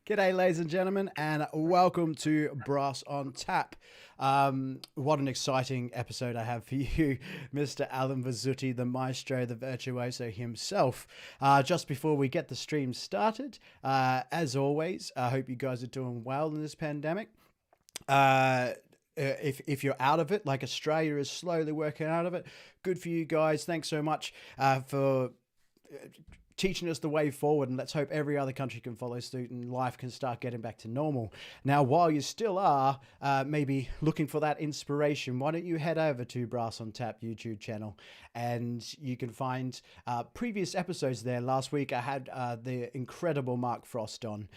G'day, ladies and gentlemen, and welcome to Brass on Tap. What an exciting episode I have for you, Mr. Allen Vizzutti, the maestro, the virtuoso himself. Just before we get the stream started, as always, I hope you guys are doing well in this pandemic. If you're out of it, like Australia is slowly working out of it, good for you guys. Thanks so much for teaching us the way forward, and let's hope every other country can follow suit and life can start getting back to normal. Now, while you still are maybe looking for that inspiration, why don't you head over to Brass on Tap YouTube channel, and you can find previous episodes there. Last week I had the incredible Mark Frost on,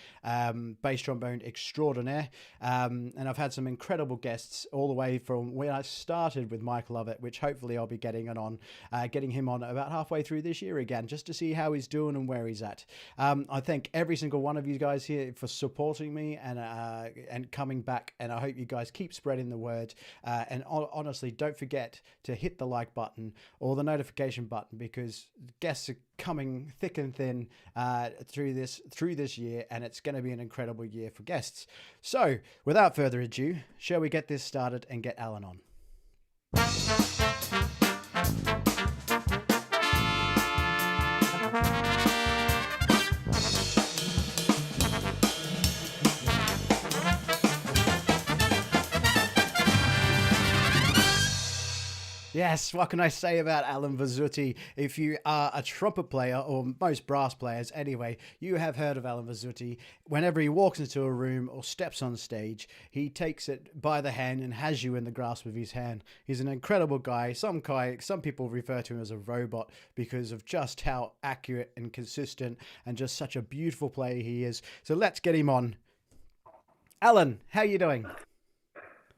bass trombone extraordinaire, and I've had some incredible guests all the way from when I started with Mike Lovett, which hopefully I'll be getting him on about halfway through this year again, just to see how he's doing and where he's at. I thank every single one of you guys here for supporting me and coming back, and I hope you guys keep spreading the word, and honestly, don't forget to hit the like button or the notification button, because guests are coming thick and thin through this year, and it's going to be an incredible year for guests. So without further ado, shall we get this started and get Allen on? Yes, what can I say about Allen Vizzutti? If you are a trumpet player, or most brass players anyway, you have heard of Allen Vizzutti. Whenever he walks into a room or steps on stage, he takes it by the hand and has you in the grasp of his hand. He's an incredible guy. Some people refer to him as a robot because of just how accurate and consistent and just such a beautiful player he is. So let's get him on. Allen, how are you doing?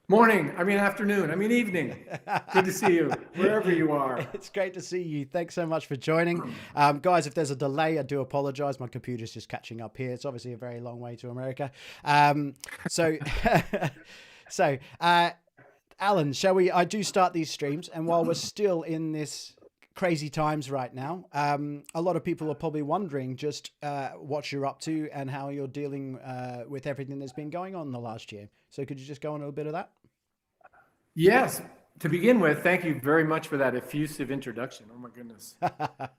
Morning, afternoon, evening. Good to see you, wherever you are. It's great to see you. Thanks so much for joining. Guys, if there's a delay, I do apologize. My computer's just catching up here. It's obviously a very long way to America. So, Allen, I do start these streams, and while we're still in this crazy times right now, a lot of people are probably wondering just what you're up to and how you're dealing with everything that's been going on in the last year. So could you just go on a little bit of that? Yes. To begin with, thank you very much for that effusive introduction. Oh my goodness.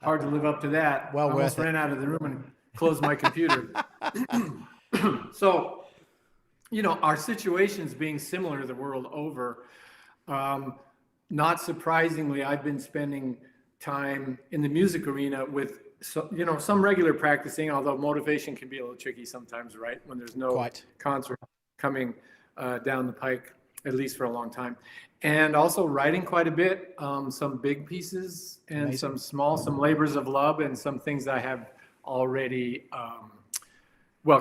Hard to live up to that. Well, I almost ran out of the room and closed my computer. So, our situations being similar the world over, not surprisingly, I've been spending time in the music arena with some regular practicing, although motivation can be a little tricky sometimes, right? When there's no concert coming down the pike, at least for a long time. And also writing quite a bit, some big pieces and Amazing. some labors of love, and some things I have already,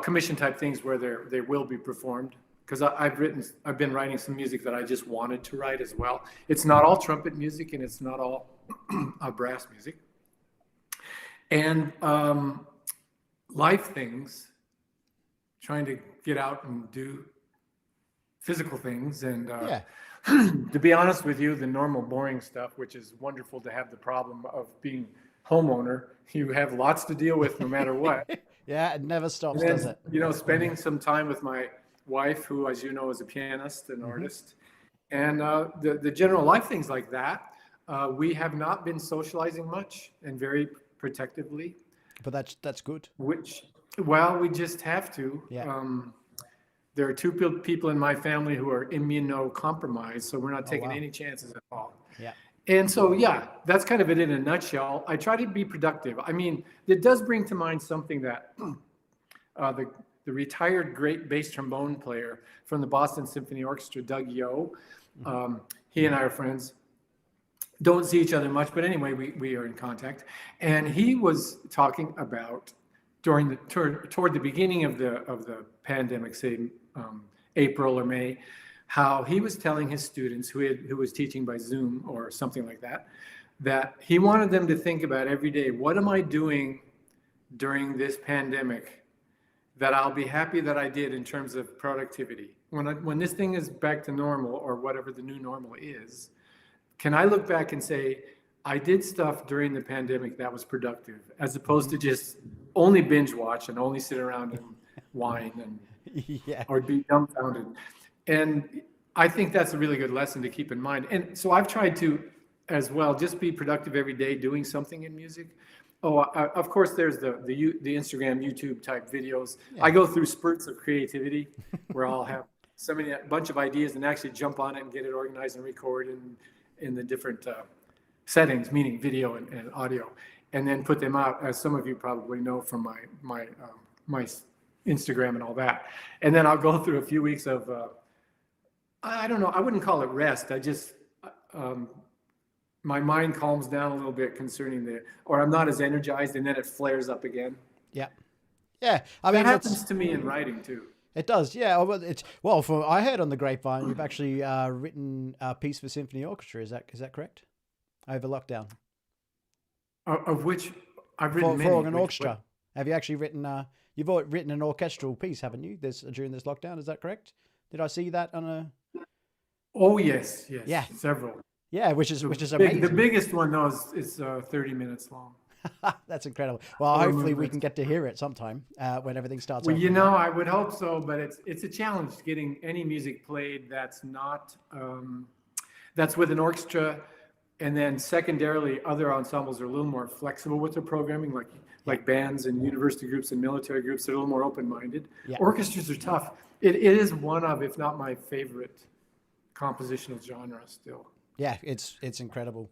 commission type things where they will be performed. Because I've been writing some music that I just wanted to write as well. It's not all trumpet music, and it's not all brass music. And life things, trying to get out and do physical things. And to be honest with you, the normal boring stuff, which is wonderful to have the problem of being homeowner, you have lots to deal with no matter what. Yeah, it never stops, then, does it? Spending some time with my wife, who, as you know, is a pianist and artist, and the general life things like that. We have not been socializing much, and very protectively. But that's good. We just have to. Yeah. There are two people in my family who are immunocompromised, so we're not taking any chances at all. Yeah. And so, that's kind of it in a nutshell. I try to be productive. It does bring to mind something that the retired great bass trombone player from the Boston Symphony Orchestra, Doug Yo, he and I are friends. Don't see each other much, but anyway, we are in contact. And he was talking about toward the beginning of the pandemic, say April or May, how he was telling his students who was teaching by Zoom or something like that he wanted them to think about every day, what am I doing during this pandemic that I'll be happy that I did in terms of productivity? When this thing is back to normal, or whatever the new normal is, can I look back and say, I did stuff during the pandemic that was productive, as opposed to just only binge watch and only sit around whine and Yeah. or be dumbfounded. And I think that's a really good lesson to keep in mind. And so I've tried to, as well, just be productive every day doing something in music. Oh, of course, there's the Instagram, YouTube type videos. Yeah. I go through spurts of creativity where I'll have a bunch of ideas and actually jump on it and get it organized and record in the different settings, meaning video and audio, and then put them out, as some of you probably know from my Instagram and all that. And then I'll go through a few weeks of, I don't know, I wouldn't call it rest. I just, my mind calms down a little bit concerning or I'm not as energized, and then it flares up again. Yeah. Yeah. I mean, that happens to me in writing too. It does. Yeah. Well, I heard on the grapevine, you've actually written a piece for symphony orchestra. Is that correct? Over lockdown. Of which I've written many. For an orchestra. Have you actually written, you've written an orchestral piece, haven't you, during this lockdown? Is that correct? Did I see that on a... Oh, yes. Yeah. Several. Yeah, which is amazing. The biggest one, though, is 30 minutes long. That's incredible. Well, hopefully we can get to hear it sometime when everything starts. Well, I would hope so, but it's a challenge getting any music played that's not, that's with an orchestra. And then secondarily, other ensembles are a little more flexible with their programming, like bands and university groups and military groups. They're a little more open-minded. Yeah. Orchestras are tough. It is one of, if not my favorite, compositional genre still. Yeah, it's incredible.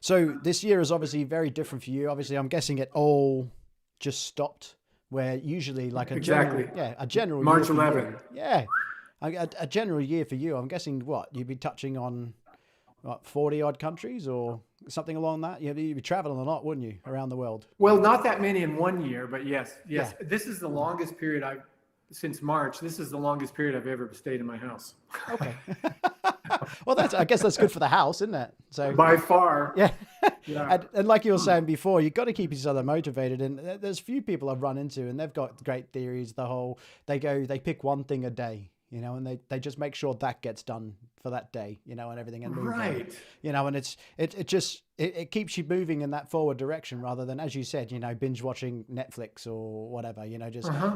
So this year is obviously very different for you. Obviously, I'm guessing it all just stopped, where usually like a general March year 11. Yeah, a general year for you. I'm guessing you'd be touching on 40 odd countries or something along that. You'd be traveling a lot, wouldn't you, around the world? Well, not that many in 1 year, but yes. Yeah. This is the longest period since March. This is the longest period I've ever stayed in my house. Okay. Well, I guess that's good for the house, isn't it? So by far. Yeah. And like you were saying before, you've got to keep each other motivated. And there's few people I've run into, and they've got great theories. They pick one thing a day, and they just make sure that gets done for that day, and everything, and move on. And it keeps you moving in that forward direction rather than, as you said, binge watching Netflix or whatever,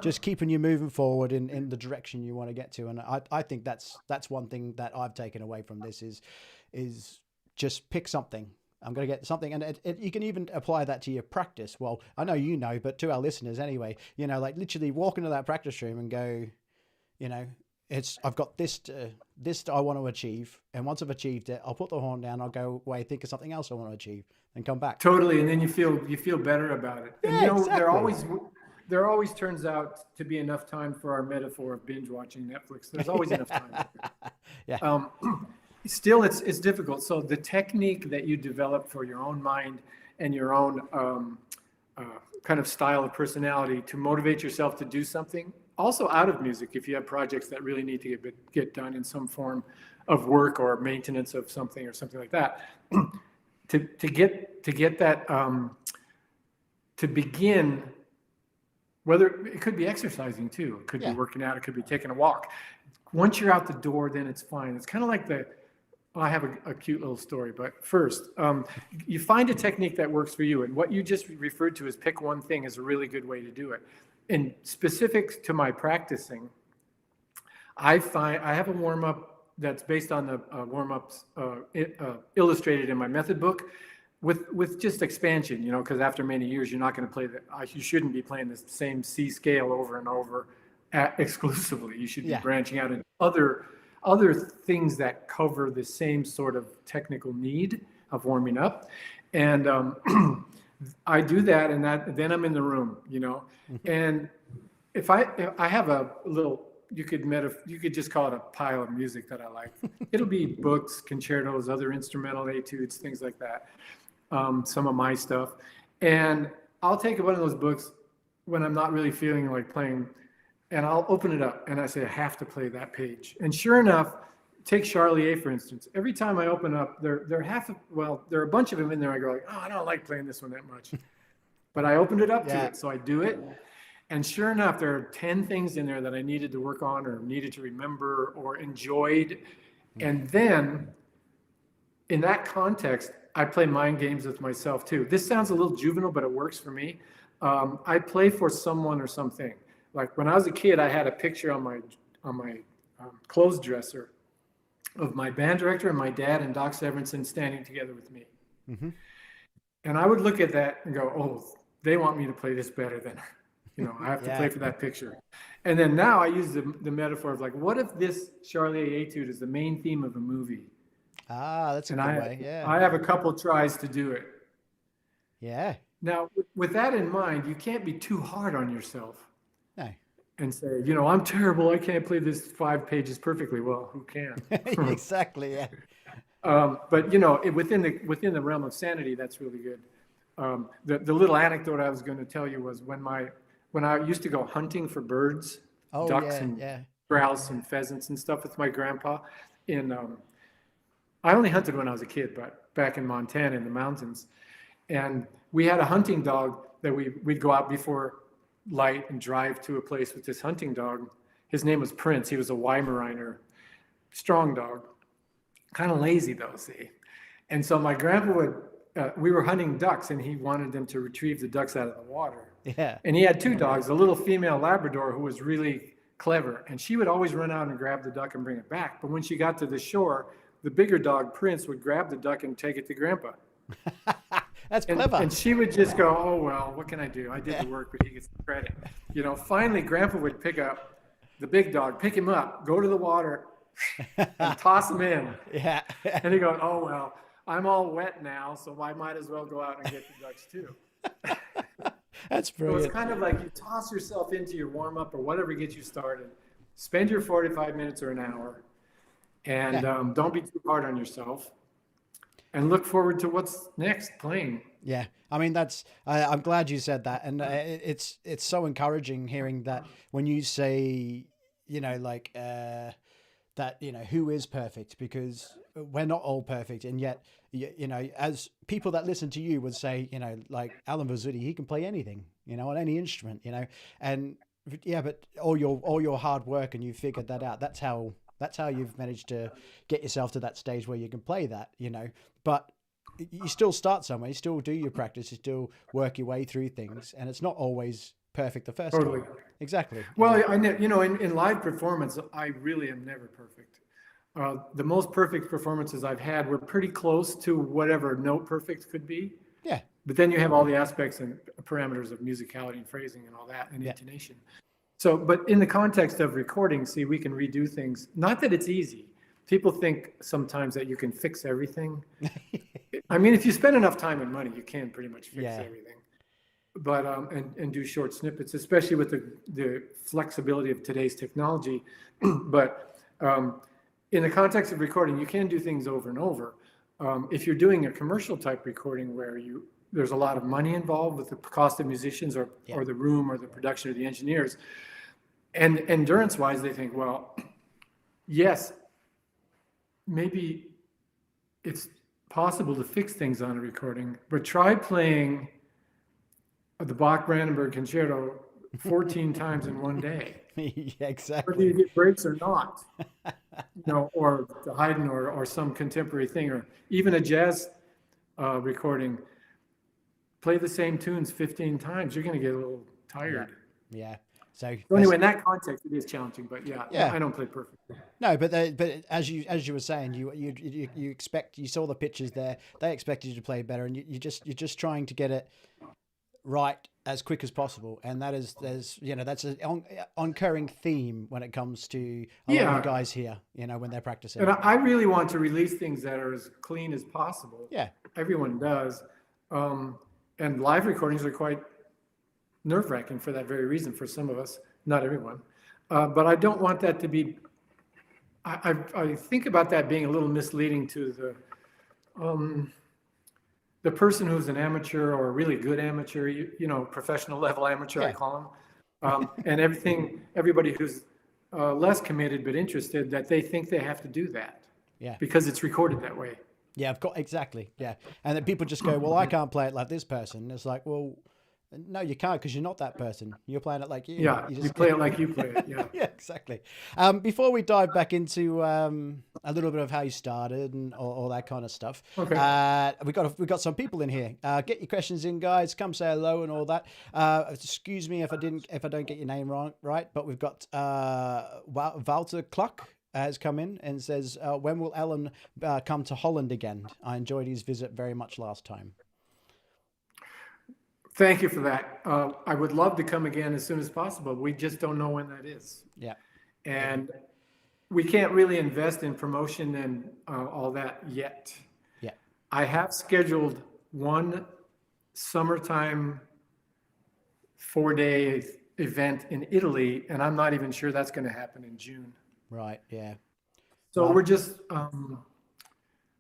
just keeping you moving forward in the direction you want to get to. And I think that's one thing that I've taken away from this is just pick something. I'm going to get something. And you can even apply that to your practice. Well, I know, but to our listeners anyway, like literally walk into that practice room and go, I've got this I want to achieve, and once I've achieved it, I'll put the horn down. I'll go away, think of something else I want to achieve, and come back. Totally, and then you feel better about it. And exactly. There always turns out to be enough time for our metaphor of binge watching Netflix. There's always enough time. Yeah. Still, it's difficult. So the technique that you develop for your own mind and your own kind of style of personality to motivate yourself to do something. Also out of music, if you have projects that really need to get done in some form of work or maintenance of something or something like that, to get that to begin, whether it could be exercising too, it could be working out, it could be taking a walk. Once you're out the door, then it's fine. It's kind of like I have a cute little story, but first, you find a technique that works for you, and what you just referred to as pick one thing is a really good way to do it. And specific to my practicing, I have a warm-up that's based on the warm-ups illustrated in my method book with just expansion, because after many years, you're not going to play you shouldn't be playing the same C scale over and over exclusively. You should be branching out into other things that cover the same sort of technical need of warming up. And I do that, and then I'm in the room, And if I have a little, you could just call it a pile of music that I like. It'll be books, concertos, other instrumental etudes, things like that. Some of my stuff, and I'll take one of those books when I'm not really feeling like playing, and I'll open it up and I say I have to play that page. And sure enough, take Charlier for instance. Every time I open up, there are a bunch of them in there. I go like, oh, I don't like playing this one that much, but I opened it up to it, so I do it. And sure enough, there are 10 things in there that I needed to work on or needed to remember or enjoyed. And then in that context, I play mind games with myself too. This sounds a little juvenile, but it works for me. I play for someone or something. Like when I was a kid, I had a picture on my clothes dresser of my band director and my dad and Doc Severinsen standing together with me. Mm-hmm. And I would look at that and go, oh, they want me to play this better than, I have to play for that picture. And then now I use the metaphor of like, what if this Charlier etude is the main theme of a movie? Ah, that's a good way. Yeah. I have a couple tries to do it. Yeah. Now, with that in mind, you can't be too hard on yourself. No. And say, I'm terrible. I can't play this 5 pages perfectly. Well, who can? Exactly. Yeah. But within the realm of sanity, that's really good. The little anecdote I was going to tell you was when I used to go hunting for birds, ducks and grouse and pheasants and stuff with my grandpa. I only hunted when I was a kid, but back in Montana in the mountains, and we had a hunting dog that we'd go out before light and drive to a place with this hunting dog. His name was Prince. He was a Weimaraner, strong dog, kind of lazy though, see. And so my grandpa we were hunting ducks and he wanted them to retrieve the ducks out of the water. Yeah. And he had 2 dogs, a little female Labrador who was really clever. And she would always run out and grab the duck and bring it back. But when she got to the shore, the bigger dog, Prince, would grab the duck and take it to Grandpa. That's clever. And she would just go, oh, well, what can I do? I did the work, but he gets the credit. Finally, Grandpa would pick up the big dog, pick him up, go to the water, and toss him in. Yeah. And he goes, oh, well, I'm all wet now, so I might as well go out and get the ducks too. That's So brilliant. it's kind of like you toss yourself into your warm-up or whatever gets you started. Spend your 45 minutes or an hour, and don't be too hard on yourself. And look forward to what's next playing. Yeah, I mean I'm glad you said that, and it's so encouraging hearing that when you say that who is perfect, because we're not all perfect, and yet as people that listen to you would say, like Allen Vizzutti, he can play anything, on any instrument, and but all your hard work, and you figured that out. That's how you've managed to get yourself to that stage where you can play that, but you still start somewhere, you still do your practice, you still work your way through things, and it's not always perfect the first time. Exactly. Well, I know, in live performance, I really am never perfect. The most perfect performances I've had were pretty close to whatever note perfect could be. Yeah. But then you have all the aspects and parameters of musicality and phrasing and all that, and intonation. So, but in the context of recording, see, we can redo things. Not that it's easy. People think sometimes that you can fix everything. I mean, if you spend enough time and money, you can pretty much fix everything. But and do short snippets, especially with the flexibility of today's technology. But in the context of recording, you can do things over and over. If you're doing a commercial type recording where there's a lot of money involved with the cost of musicians or the room or the production or the engineers, and endurance wise, they think, well, yes, maybe it's possible to fix things on a recording, but try playing the Bach Brandenburg Concerto 14 times in one day. Yeah, exactly. Whether you get breaks or not, or the Haydn or some contemporary thing, or even a jazz recording. Play the same tunes 15 times. You're going to get a little tired. Yeah. So anyway, in that context, it is challenging. But I don't play perfect. No, but as you were saying, you expect, you saw the pictures there. They expected you to play better, and you're just trying to get it right as quick as possible, and that's an occurring theme when it comes to a lot of the guys here. When they're practicing. And I really want to release things that are as clean as possible. Yeah, everyone does, and live recordings are quite nerve-wracking for that very reason for some of us, not everyone. But I don't want that to be. I think about that being a little misleading to the person who's an amateur or a really good amateur, professional level amateur, I call them, and everybody who's less committed but interested, that they think they have to do that, because it's recorded that way. Yeah, of course, exactly. Yeah, and then people just go, "Well, I can't play it like this person." And it's like, well, no, you can't, because you're not that person. You're playing it like you. Yeah, you play it like you play it. Yeah. Yeah, exactly. Before we dive back into a little bit of how you started and all that kind of stuff. Okay. We got some people in here. Get your questions in, guys. Come say hello and all that. Excuse me if I don't get your name right, but we've got Walter Kluck has come in and says, when will Allen come to Holland again? I enjoyed his visit very much last time. Thank you for that. I would love to come again as soon as possible. We just don't know when that is. Yeah. And we can't really invest in promotion and all that yet. Yeah. I have scheduled one summertime 4-day event in Italy, and I'm not even sure that's going to happen in June. Right. Yeah. So Well,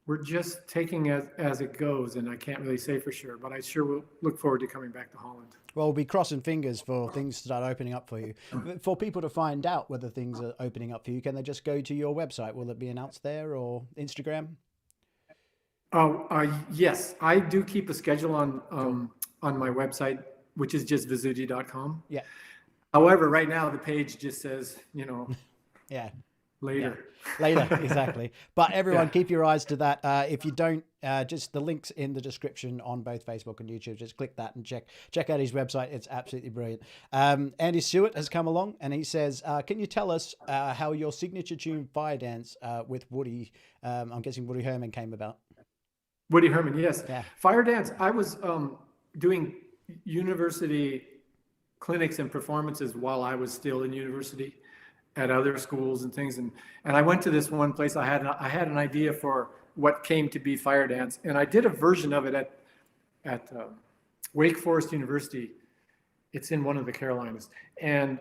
we're just taking it as it goes, and I can't really say for sure, but I sure will look forward to coming back to Holland. Well, we'll be crossing fingers for things to start opening up for you. For people to find out whether things are opening up for you, can they just go to your website? Will it be announced there or Instagram? Yes, I do keep a schedule on my website, which is just vizzutti.com. Yeah. However, right now the page just says, Yeah. later. Later, exactly. But everyone, Yeah. keep your eyes to that. If you don't, just the links in the description on both Facebook and YouTube. Just click that and check out his website. It's absolutely brilliant. Andy Stewart has come along and he says, "Can you tell us how your signature tune Fire Dance with Woody? I'm guessing Woody Herman came about." Woody Herman, yes. Yeah. Fire Dance. I was doing university clinics and performances while I was still in university at other schools and things, and I went to this one place. I had an idea for what came to be Fire Dance, and I did a version of it at Wake Forest University. It's in one of the Carolinas, and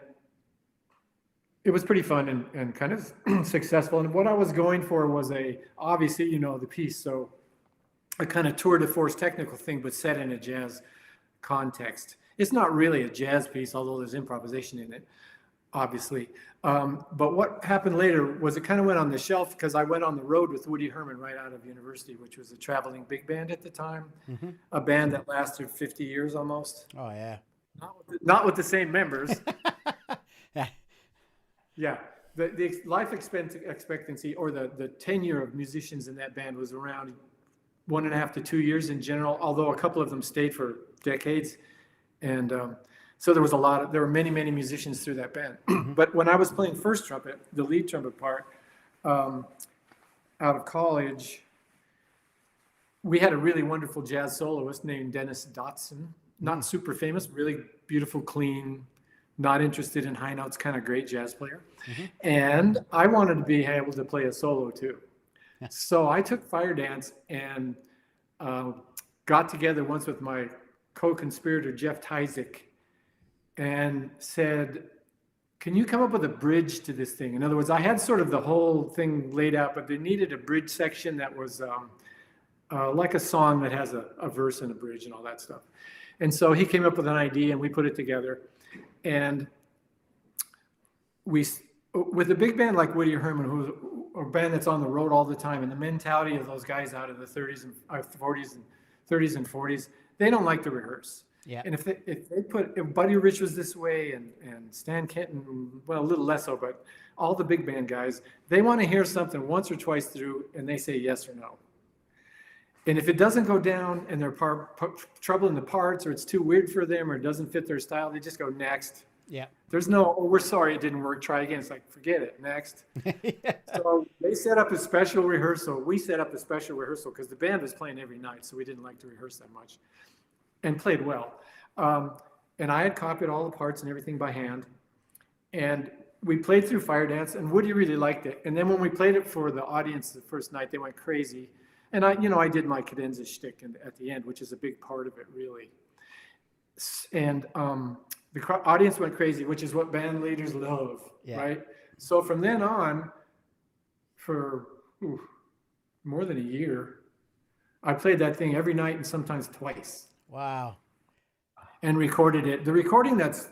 it was pretty fun and kind of successful. And what I was going for was obviously the piece, so a kind of tour de force technical thing, but set in a jazz context. It's not really a jazz piece, although there's improvisation in it, obviously. But what happened later was it kind of went on the shelf because I went on the road with Woody Herman right out of university, which was a traveling big band at the time, a band that lasted 50 years almost. Oh, yeah. Not with the same members. Yeah. Yeah. The life expectancy or the tenure of musicians in that band was around 1.5 to 2 years in general, although a couple of them stayed for decades. And so there were many musicians through that band. But when I was playing first trumpet, the lead trumpet part, out of college, we had a really wonderful jazz soloist named Dennis Dotson. Not super famous, really beautiful, clean, not interested in high notes, kind of great jazz player. And I wanted to be able to play a solo too. So I took Fire Dance and got together once with my co-conspirator, Jeff Tyzik, and said, can you come up with a bridge to this thing? In other words, I had sort of the whole thing laid out, but they needed a bridge section that was like a song that has a verse and a bridge and all that stuff. And so he came up with an idea and we put it together. And with a big band like Woody Herman, who's a band that's on the road all the time, and the mentality of those guys out of the 30s and 40s, they don't like to rehearse. Yeah. And if Buddy Rich was this way and Stan Kenton, well, a little less so, but all the big band guys, they want to hear something once or twice through and they say yes or no. And if it doesn't go down and they're trouble in the parts or it's too weird for them or it doesn't fit their style, they just go next. Yeah. There's no, oh, we're sorry it didn't work, try again. It's like, forget it, next. Yeah. So they set up a special rehearsal. We set up a special rehearsal because the band was playing every night, so we didn't like to rehearse that much, and played well. And I had copied all the parts and everything by hand. And we played through Fire Dance, and Woody really liked it. And then when we played it for the audience the first night, they went crazy. And I did my cadenza shtick at the end, which is a big part of it, really. And the audience went crazy, which is what band leaders love, right? So from then on, for more than a year, I played that thing every night and sometimes twice. Wow. And recorded it. The recording that's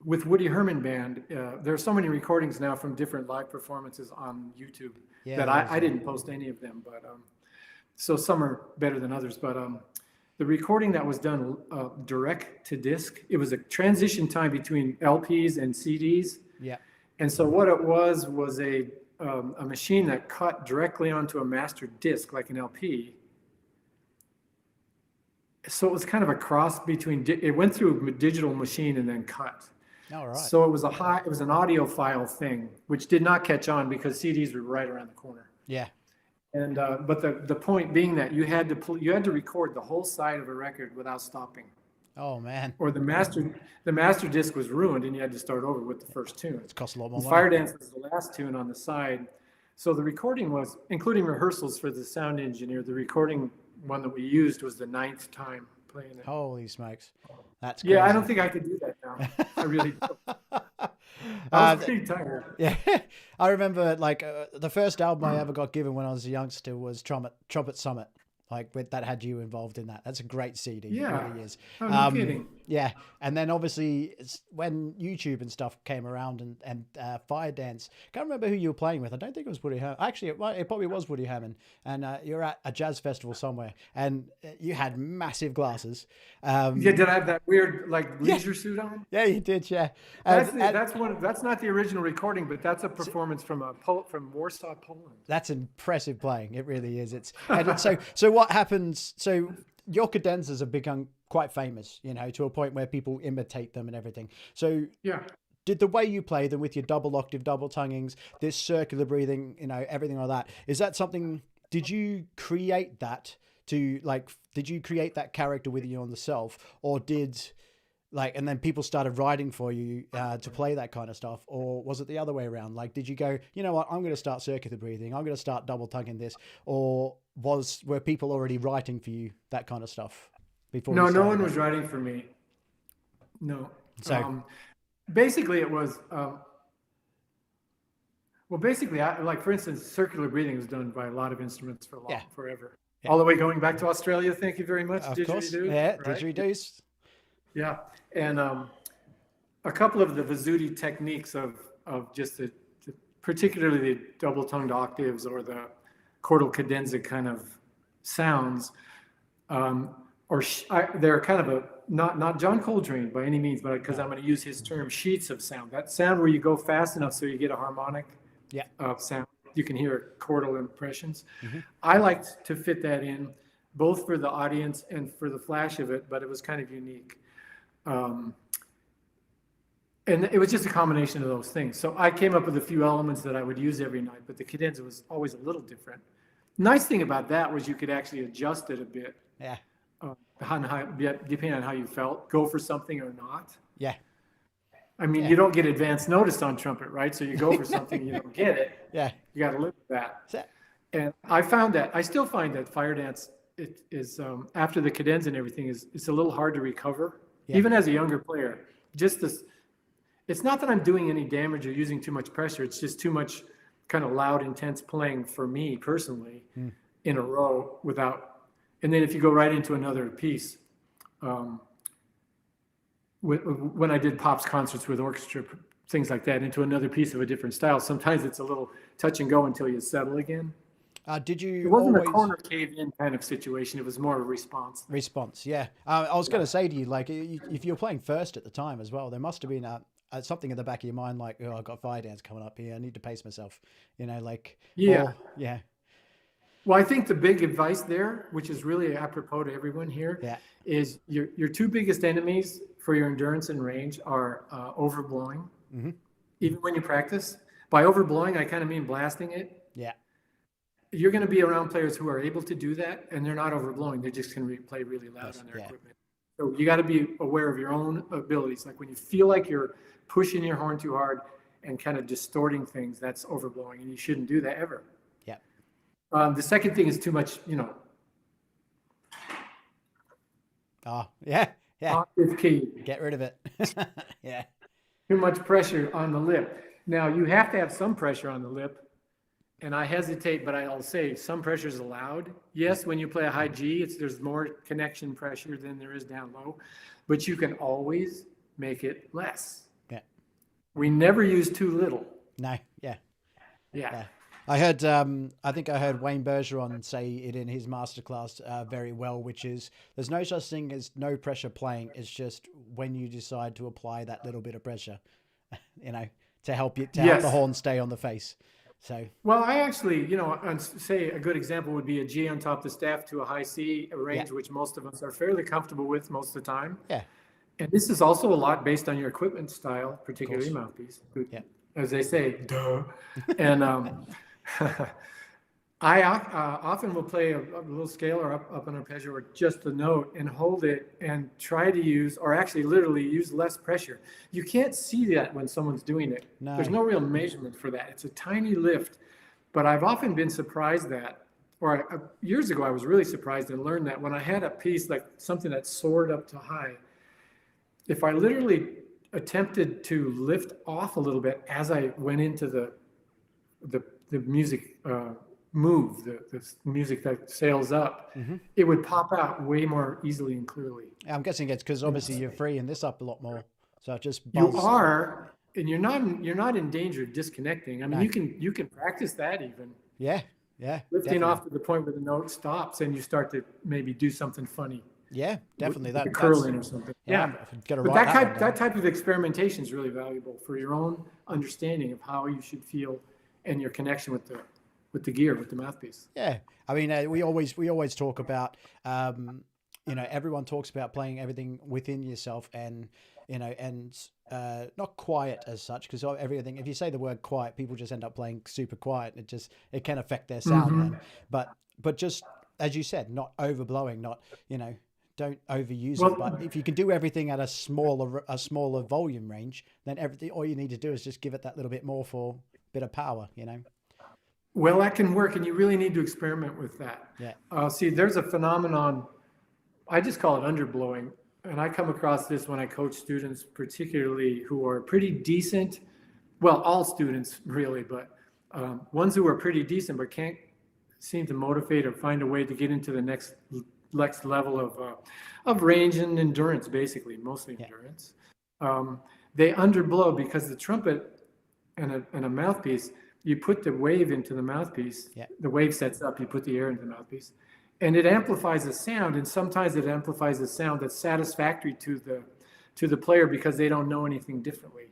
with Woody Herman Band, there are so many recordings now from different live performances on YouTube that I didn't post any of them, but so some are better than others. But the recording that was done direct to disc, it was a transition time between LPs and CDs. Yeah. And so what it was a a machine that cut directly onto a master disc, like an LP. So it was kind of a cross between, it went through a digital machine and then cut. All right. So it was an audiophile thing, which did not catch on because CDs were right around the corner. Yeah. And but the point being that you had to record the whole side of a record without stopping. Oh man. Or the master disc was ruined and you had to start over with the first tune. It's cost a lot more money. Fire Dance was the last tune on the side. So the recording was, including rehearsals for the sound engineer, the recording one that we used was the 9th time playing it. Holy smokes. That's crazy. Yeah, I don't think I could do that now. I really don't. I was pretty tired. Yeah. I remember like the first album I ever got given when I was a youngster was Trumpet Summit. Like that had you involved in that. That's a great CD. Yeah. It really is. Oh, no kidding. Yeah. And then obviously when YouTube and stuff came around and Fire Dance, can't remember who you were playing with. I don't think it was Woody Herman. Actually, it probably was Woody Herman. And you're at a jazz festival somewhere and you had massive glasses. Yeah, did I have that weird like leisure suit on? Yeah, you did. Yeah. That's not the original recording, but that's a performance from Warsaw, Poland. That's impressive playing. It really is. So what happens? So your cadenzas have become quite famous, to a point where people imitate them and everything. So yeah, did the way you play them with your double octave, double tonguings, this circular breathing, everything like that, is that something? Did you create that did you create that character with you on the self, or and then people started writing for you to play that kind of stuff? Or was it the other way around? Like, did you go, you know what, I'm going to start circular breathing, I'm going to start double tonguing this? Or were people already writing for you that kind of stuff before? No, no one was writing for me. No. So basically it was, for instance, circular breathing was done by a lot of instruments forever. Yeah. All the way going back to Australia. Thank you very much. Of course. Yeah, right? Didgeridoos. Yeah, and a couple of the Vizzutti techniques of just particularly the double-tongued octaves or the chordal cadenza kind of sounds, they're kind of not John Coltrane by any means, but because I'm going to use his term, sheets of sound. That sound where you go fast enough so you get a harmonic sound. You can hear chordal impressions. Mm-hmm. I liked to fit that in, both for the audience and for the flash of it, but it was kind of unique. And it was just a combination of those things. So I came up with a few elements that I would use every night, but the cadenza was always a little different. Nice thing about that was you could actually adjust it a bit. Yeah. Depending on how you felt, go for something or not. Yeah. I mean, you don't get advance notice on trumpet, right? So you go for something, you don't get it. Yeah. You got to live with that. And I still find that Fire Dance, it is after the cadenza and everything it's a little hard to recover. Yeah. Even as a younger player, it's not that I'm doing any damage or using too much pressure. It's just too much kind of loud, intense playing for me personally in a row and then if you go right into another piece, when I did Pop's concerts with orchestra, things like that, into another piece of a different style, sometimes it's a little touch and go until you settle again. It wasn't a corner cave-in kind of situation. It was more of a response. Response, yeah. I was going to say to you, like, if you were playing first at the time as well, there must have been something in the back of your mind, like, oh, I've got Fire Dance coming up here. I need to pace myself, Yeah. Yeah. Well, I think the big advice there, which is really apropos to everyone here, is your two biggest enemies for your endurance and range are overblowing, even when you practice. By overblowing, I kind of mean blasting it. Yeah. You're going to be around players who are able to do that, and they're not overblowing. They're just going to play really loud on their equipment. So you got to be aware of your own abilities. Like when you feel like you're pushing your horn too hard and kind of distorting things, that's overblowing, and you shouldn't do that ever. Yeah. The second thing is too much, Oh, yeah. octave key. Get rid of it. Yeah. Too much pressure on the lip. Now, you have to have some pressure on the lip. And I hesitate, but I'll say some pressure is allowed. Yes, when you play a high G, there's more connection pressure than there is down low, but you can always make it less. Yeah. We never use too little. No. Yeah. Yeah. I heard, I think I heard Wayne Bergeron say it in his masterclass very well, which is there's no such thing as no pressure playing. It's just when you decide to apply that little bit of pressure, to help help the horn stay on the face. So Well, I actually, say a good example would be a G on top of the staff to a high C, a yeah, range which most of us are fairly comfortable with most of the time. yeah, And this is also a lot based on your equipment style, of particularly course. mouthpiece, Yeah. as they say, duh. And I often will play a little scale or up an arpeggio or just a note and hold it and try to use, or actually literally use less pressure. You can't see that when someone's doing it. There's No. no real measurement for that. It's a tiny lift, but I've often been surprised that, or years ago, I was really surprised and learned that when I had a piece like something that soared up to high, if I literally attempted to lift off a little bit as I went into the music move, the music that sails up, it would pop out way more easily and clearly. I'm guessing it's because obviously you're freeing this up a lot more. So it just You buzz. are, and you're not in danger of disconnecting. I mean, No. you can practice that even. Yeah. Yeah. Lifting Definitely. off to the point where the note stops and you start to maybe do something funny. Yeah, definitely. With the That's curling or something. yeah. Yeah. I've got to But write that that one down. type of experimentation is really valuable for your own understanding of how you should feel and your connection with the gear, with the mouthpiece. Yeah, I mean, we always talk about, everyone talks about playing everything within yourself, and not quiet as such, because everything. If you say the word quiet, people just end up playing super quiet. It can affect their sound then. But just as you said, not overblowing, not don't overuse it. But if you can do everything at a smaller volume range, then all you need to do is just give it that little bit more for a bit of power. Well, that can work, and you really need to experiment with that. Yeah. See, there's a phenomenon, I just call it underblowing, and I come across this when I coach students, particularly who are pretty decent. Well, all students really, but ones who are pretty decent but can't seem to motivate or find a way to get into the next level of range and endurance, basically, mostly endurance. They underblow because the trumpet and a mouthpiece, you put the wave into the mouthpiece, the wave sets up, you put the air into the mouthpiece, and it amplifies the sound, and sometimes it amplifies the sound that's satisfactory to the player because they don't know anything differently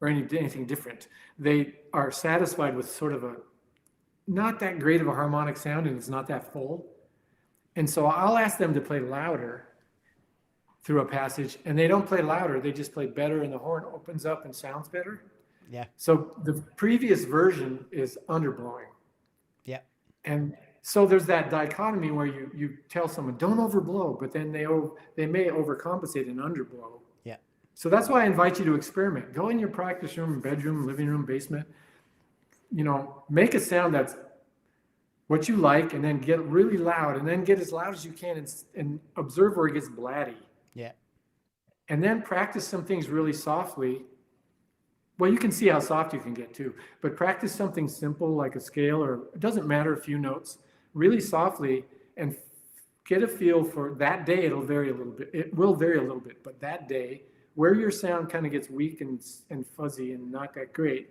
or anything different. They are satisfied with sort of a not that great of a harmonic sound, and it's not that full. And so I'll ask them to play louder through a passage, and they don't play louder, they just play better, and the horn opens up and sounds better. Yeah. So the previous version is underblowing. Yeah. And so there's that dichotomy where you tell someone don't overblow, but then they may overcompensate and underblow. Yeah. So that's why I invite you to experiment. Go in your practice room, bedroom, living room, basement. Make a sound that's what you like, and then get really loud, and then get as loud as you can, and observe where it gets blatty. Yeah. And then practice some things really softly. Well, you can see how soft you can get too, but practice something simple like a scale, or it doesn't matter, a few notes, really softly, and get a feel for that day. It'll vary a little bit. It will vary a little bit, but that day, where your sound kind of gets weak and fuzzy and not that great,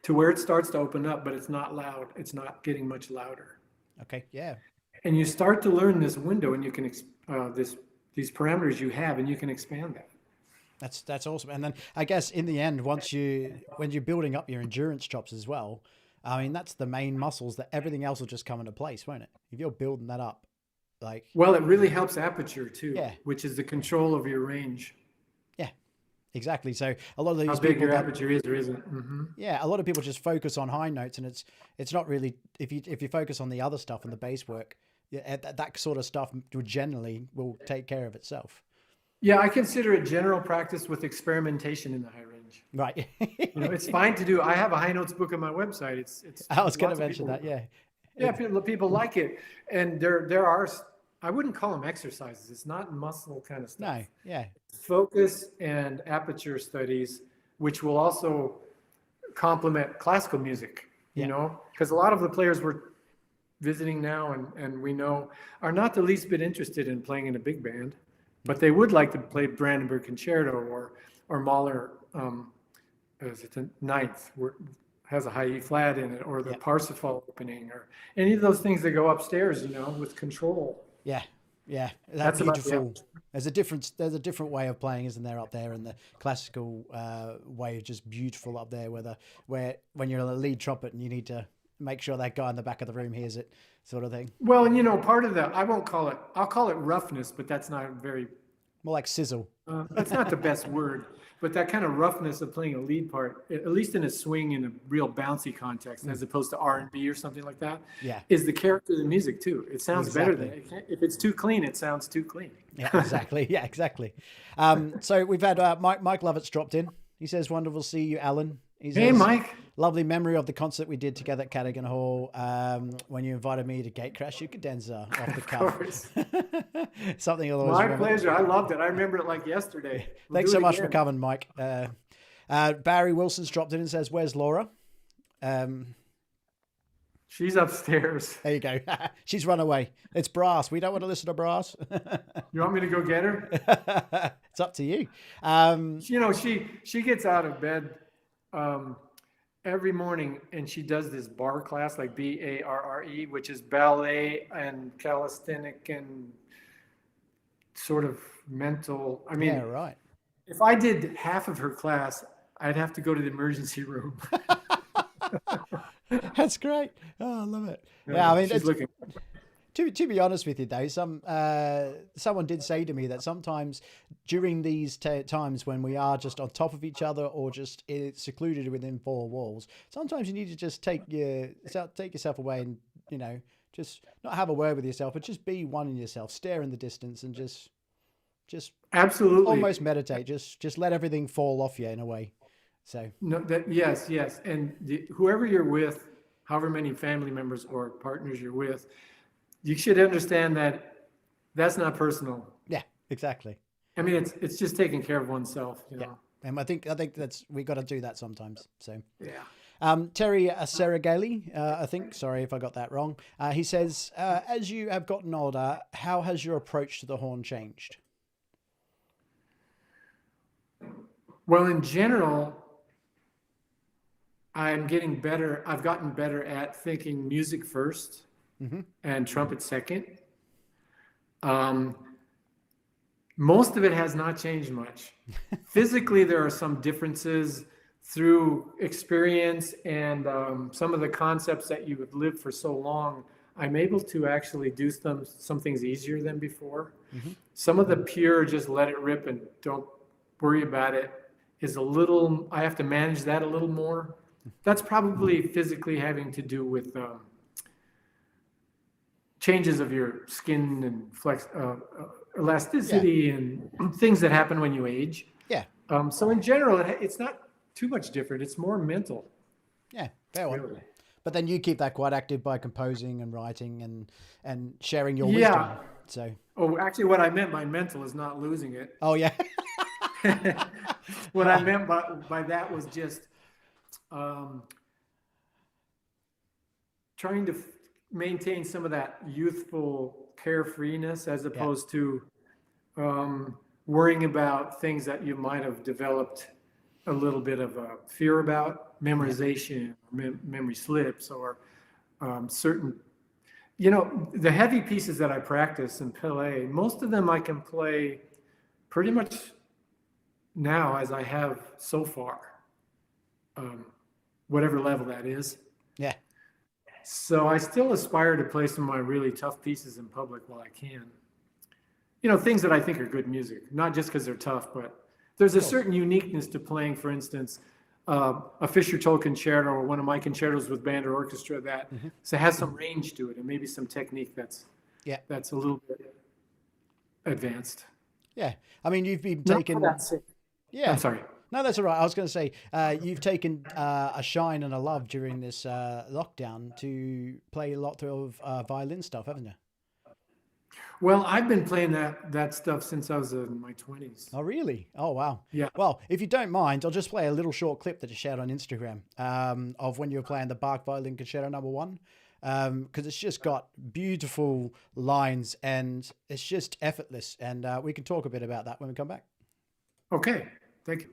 to where it starts to open up, but it's not loud. It's not getting much louder. Okay. Yeah. And you start to learn this window, and you can these parameters you have, and you can expand that. That's awesome. And then I guess in the end, when you're building up your endurance chops as well, I mean, that's the main muscles that everything else will just come into place, won't it? If you're building that up, Well, it really helps aperture too, Yeah. which is the control of your range. Yeah, exactly. So a lot of these How big people your aperture is or isn't. yeah, a lot of people just focus on high notes, and it's not really, if you focus on the other stuff and the bass work, that sort of stuff generally will take care of itself. Yeah, I consider it general practice with experimentation in the high range. Right. It's fine to do. I have a high notes book on my website. It's. I was going to lots of mention people- that. Yeah. Yeah, people like it, and there are. I wouldn't call them exercises. It's not muscle kind of stuff. No. Yeah. Focus and aperture studies, which will also complement classical music. Because a lot of the players we're visiting now and we know are not the least bit interested in playing in a big band. But they would like to play Brandenburg Concerto or Mahler, is it the ninth, where has a high E flat in it, or the Parsifal opening, or any of those things that go upstairs, with control. Yeah. Yeah, that That's about the beautiful. average. There's a different way of playing, isn't there, up there, and the classical way is just beautiful up there. Where when you're on the lead trumpet and you need to make sure that guy in the back of the room hears it, sort of thing. Well, and part of the, I'll call it roughness, but that's not very, More like sizzle. that's not the best word, but that kind of roughness of playing a lead part, at least in a swing in a real bouncy context, as opposed to R&B or something like that, Yeah. is the character of the music too. It sounds better than, Exactly. if it's too clean, it sounds too clean. Yeah, exactly. Yeah, exactly. So we've had Mike Lovett's dropped in. He says, "Wonderful to see you, Alan." He Hey, says, Mike. "Lovely memory of the concert we did together at Cadogan Hall when you invited me to gate crash your cadenza off the Of cuff." course. Something I'll always My remember. pleasure. I loved it. I remember it like yesterday. We'll Thanks do so it much for again. coming, Mike. Barry Wilson's dropped in and says, "Where's Laura?" She's upstairs. There you go. She's run away. It's brass. We don't want to listen to brass. You want me to go get her? It's up to you. She gets out of bed every morning and she does this bar class, like BARRE, which is ballet and calisthenic and sort of mental. I mean, Yeah, right. if I did half of her class, I'd have to go to the emergency room. That's great. Oh, I love it. Yeah, I mean, she's looking. to be honest with you, though, someone did say to me that sometimes during these times when we are just on top of each other or just secluded within four walls, sometimes you need to just take yourself away and just not have a word with yourself, but just be one in yourself, stare in the distance, and just Absolutely. almost meditate. Just let everything fall off you in a way. So No, yes, and whoever you're with, however many family members or partners you're with, you should understand that that's not personal. yeah, exactly. I mean, it's just taking care of oneself, Yeah, and I think that's we got to do that sometimes. So Yeah. Terry Saragali, I think. Sorry if I got that wrong. He says, as you have gotten older, how has your approach to the horn changed? Well, in general, I'm getting better. I've gotten better at thinking music first and trumpet second. Most of it has not changed much. Physically, there are some differences through experience and some of the concepts that you have lived for so long. I'm able to actually do some things easier than before. Some of the pure, just let it rip and don't worry about it, is a little, I have to manage that a little more. That's probably physically having to do with changes of your skin and elasticity and things that happen when you age. Yeah. So in general, it's not too much different. It's more mental. Yeah, fair one. Really. But then you keep that quite active by composing and writing and sharing your Yeah. wisdom. So. Oh, actually, what I meant by mental is not losing it. Oh yeah. What I meant by that was just trying to maintain some of that youthful carefreeness as opposed to worrying about things that you might have developed a little bit of a fear about, memorization, memory slips, or certain, the heavy pieces that I practice and play, most of them I can play pretty much now as I have so far, whatever level that is. Yeah. So I still aspire to play some of my really tough pieces in public while I can. Things that I think are good music, not just because they're tough, but there's a certain uniqueness to playing, for instance, a Fischer-Toll concerto or one of my concertos with band or orchestra that has some range to it and maybe some technique that's a little bit advanced. Yeah. I mean, you've been taking... Yeah. I'm sorry. No, that's all right. I was going to say, you've taken a shine and a love during this lockdown to play a lot of violin stuff, haven't you? Well, I've been playing that stuff since I was in my 20s. Oh, really? Oh, wow. Yeah. Well, if you don't mind, I'll just play a little short clip that you shared on Instagram of when you were playing the Bach Violin Concerto No. 1. Because it's just got beautiful lines and it's just effortless. And we can talk a bit about that when we come back. Okay. Thank you.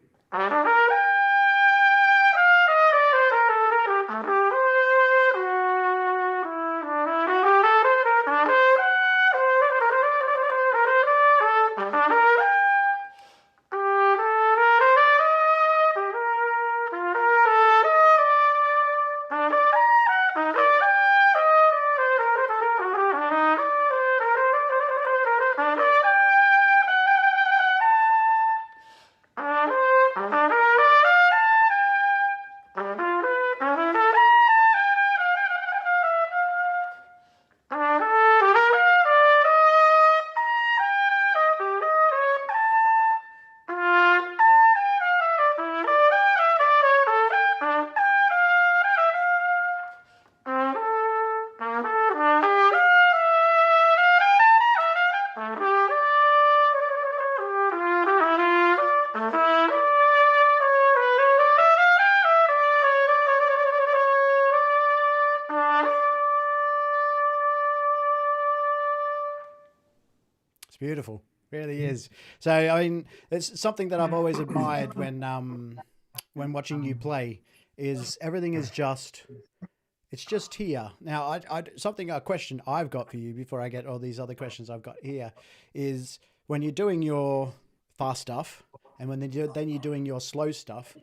beautiful. Really is. So I mean, it's something that I've always admired when watching you play is everything is just it's just here. Now, a question I've got for you before I get all these other questions I've got here is when you're doing your fast stuff and then you're doing your slow stuff.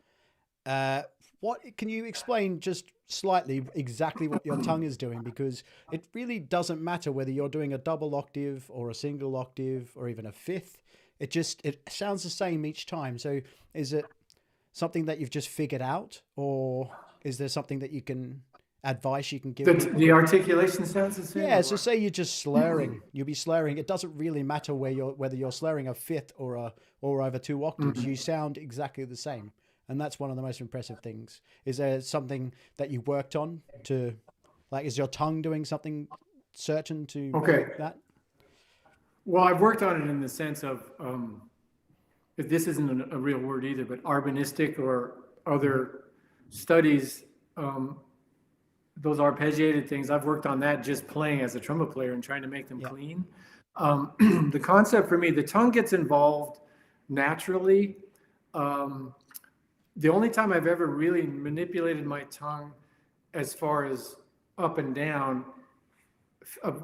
What can you explain just slightly exactly what your tongue is doing? Because it really doesn't matter whether you're doing a double octave or a single octave or even a fifth. It sounds the same each time. So is it something that you've just figured out, or is there something that you can advice you can give me? The articulation sounds the same? Yeah, so say you're just slurring. You'll be slurring. It doesn't really matter whether you're slurring a fifth or over 2 octaves. You sound exactly the same. And that's one of the most impressive things. Is there something that you worked on to, like, is your tongue doing something certain to that? Well, I've worked on it in the sense of, if this isn't a real word either, but arbonistic or other studies, those arpeggiated things, I've worked on that just playing as a trumpet player and trying to make them clean. The concept for me, the tongue gets involved naturally. The only time I've ever really manipulated my tongue as far as up and down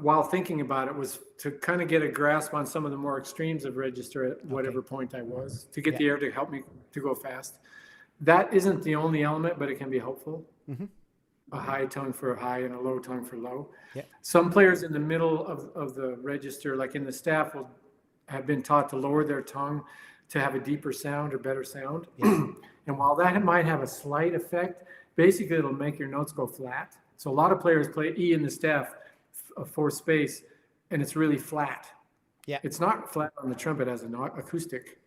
while thinking about it was to kind of get a grasp on some of the more extremes of register at whatever point I was, to get the air to help me to go fast. That isn't the only element, but it can be helpful. A high tongue for high and a low tongue for low. Some players in the middle of the register, like in the staff, will have been taught to lower their tongue to have a deeper sound or better sound. And while that might have a slight effect, basically it'll make your notes go flat. So a lot of players play E in the staff, a fourth space, and it's really flat. It's not flat on the trumpet as an acoustic,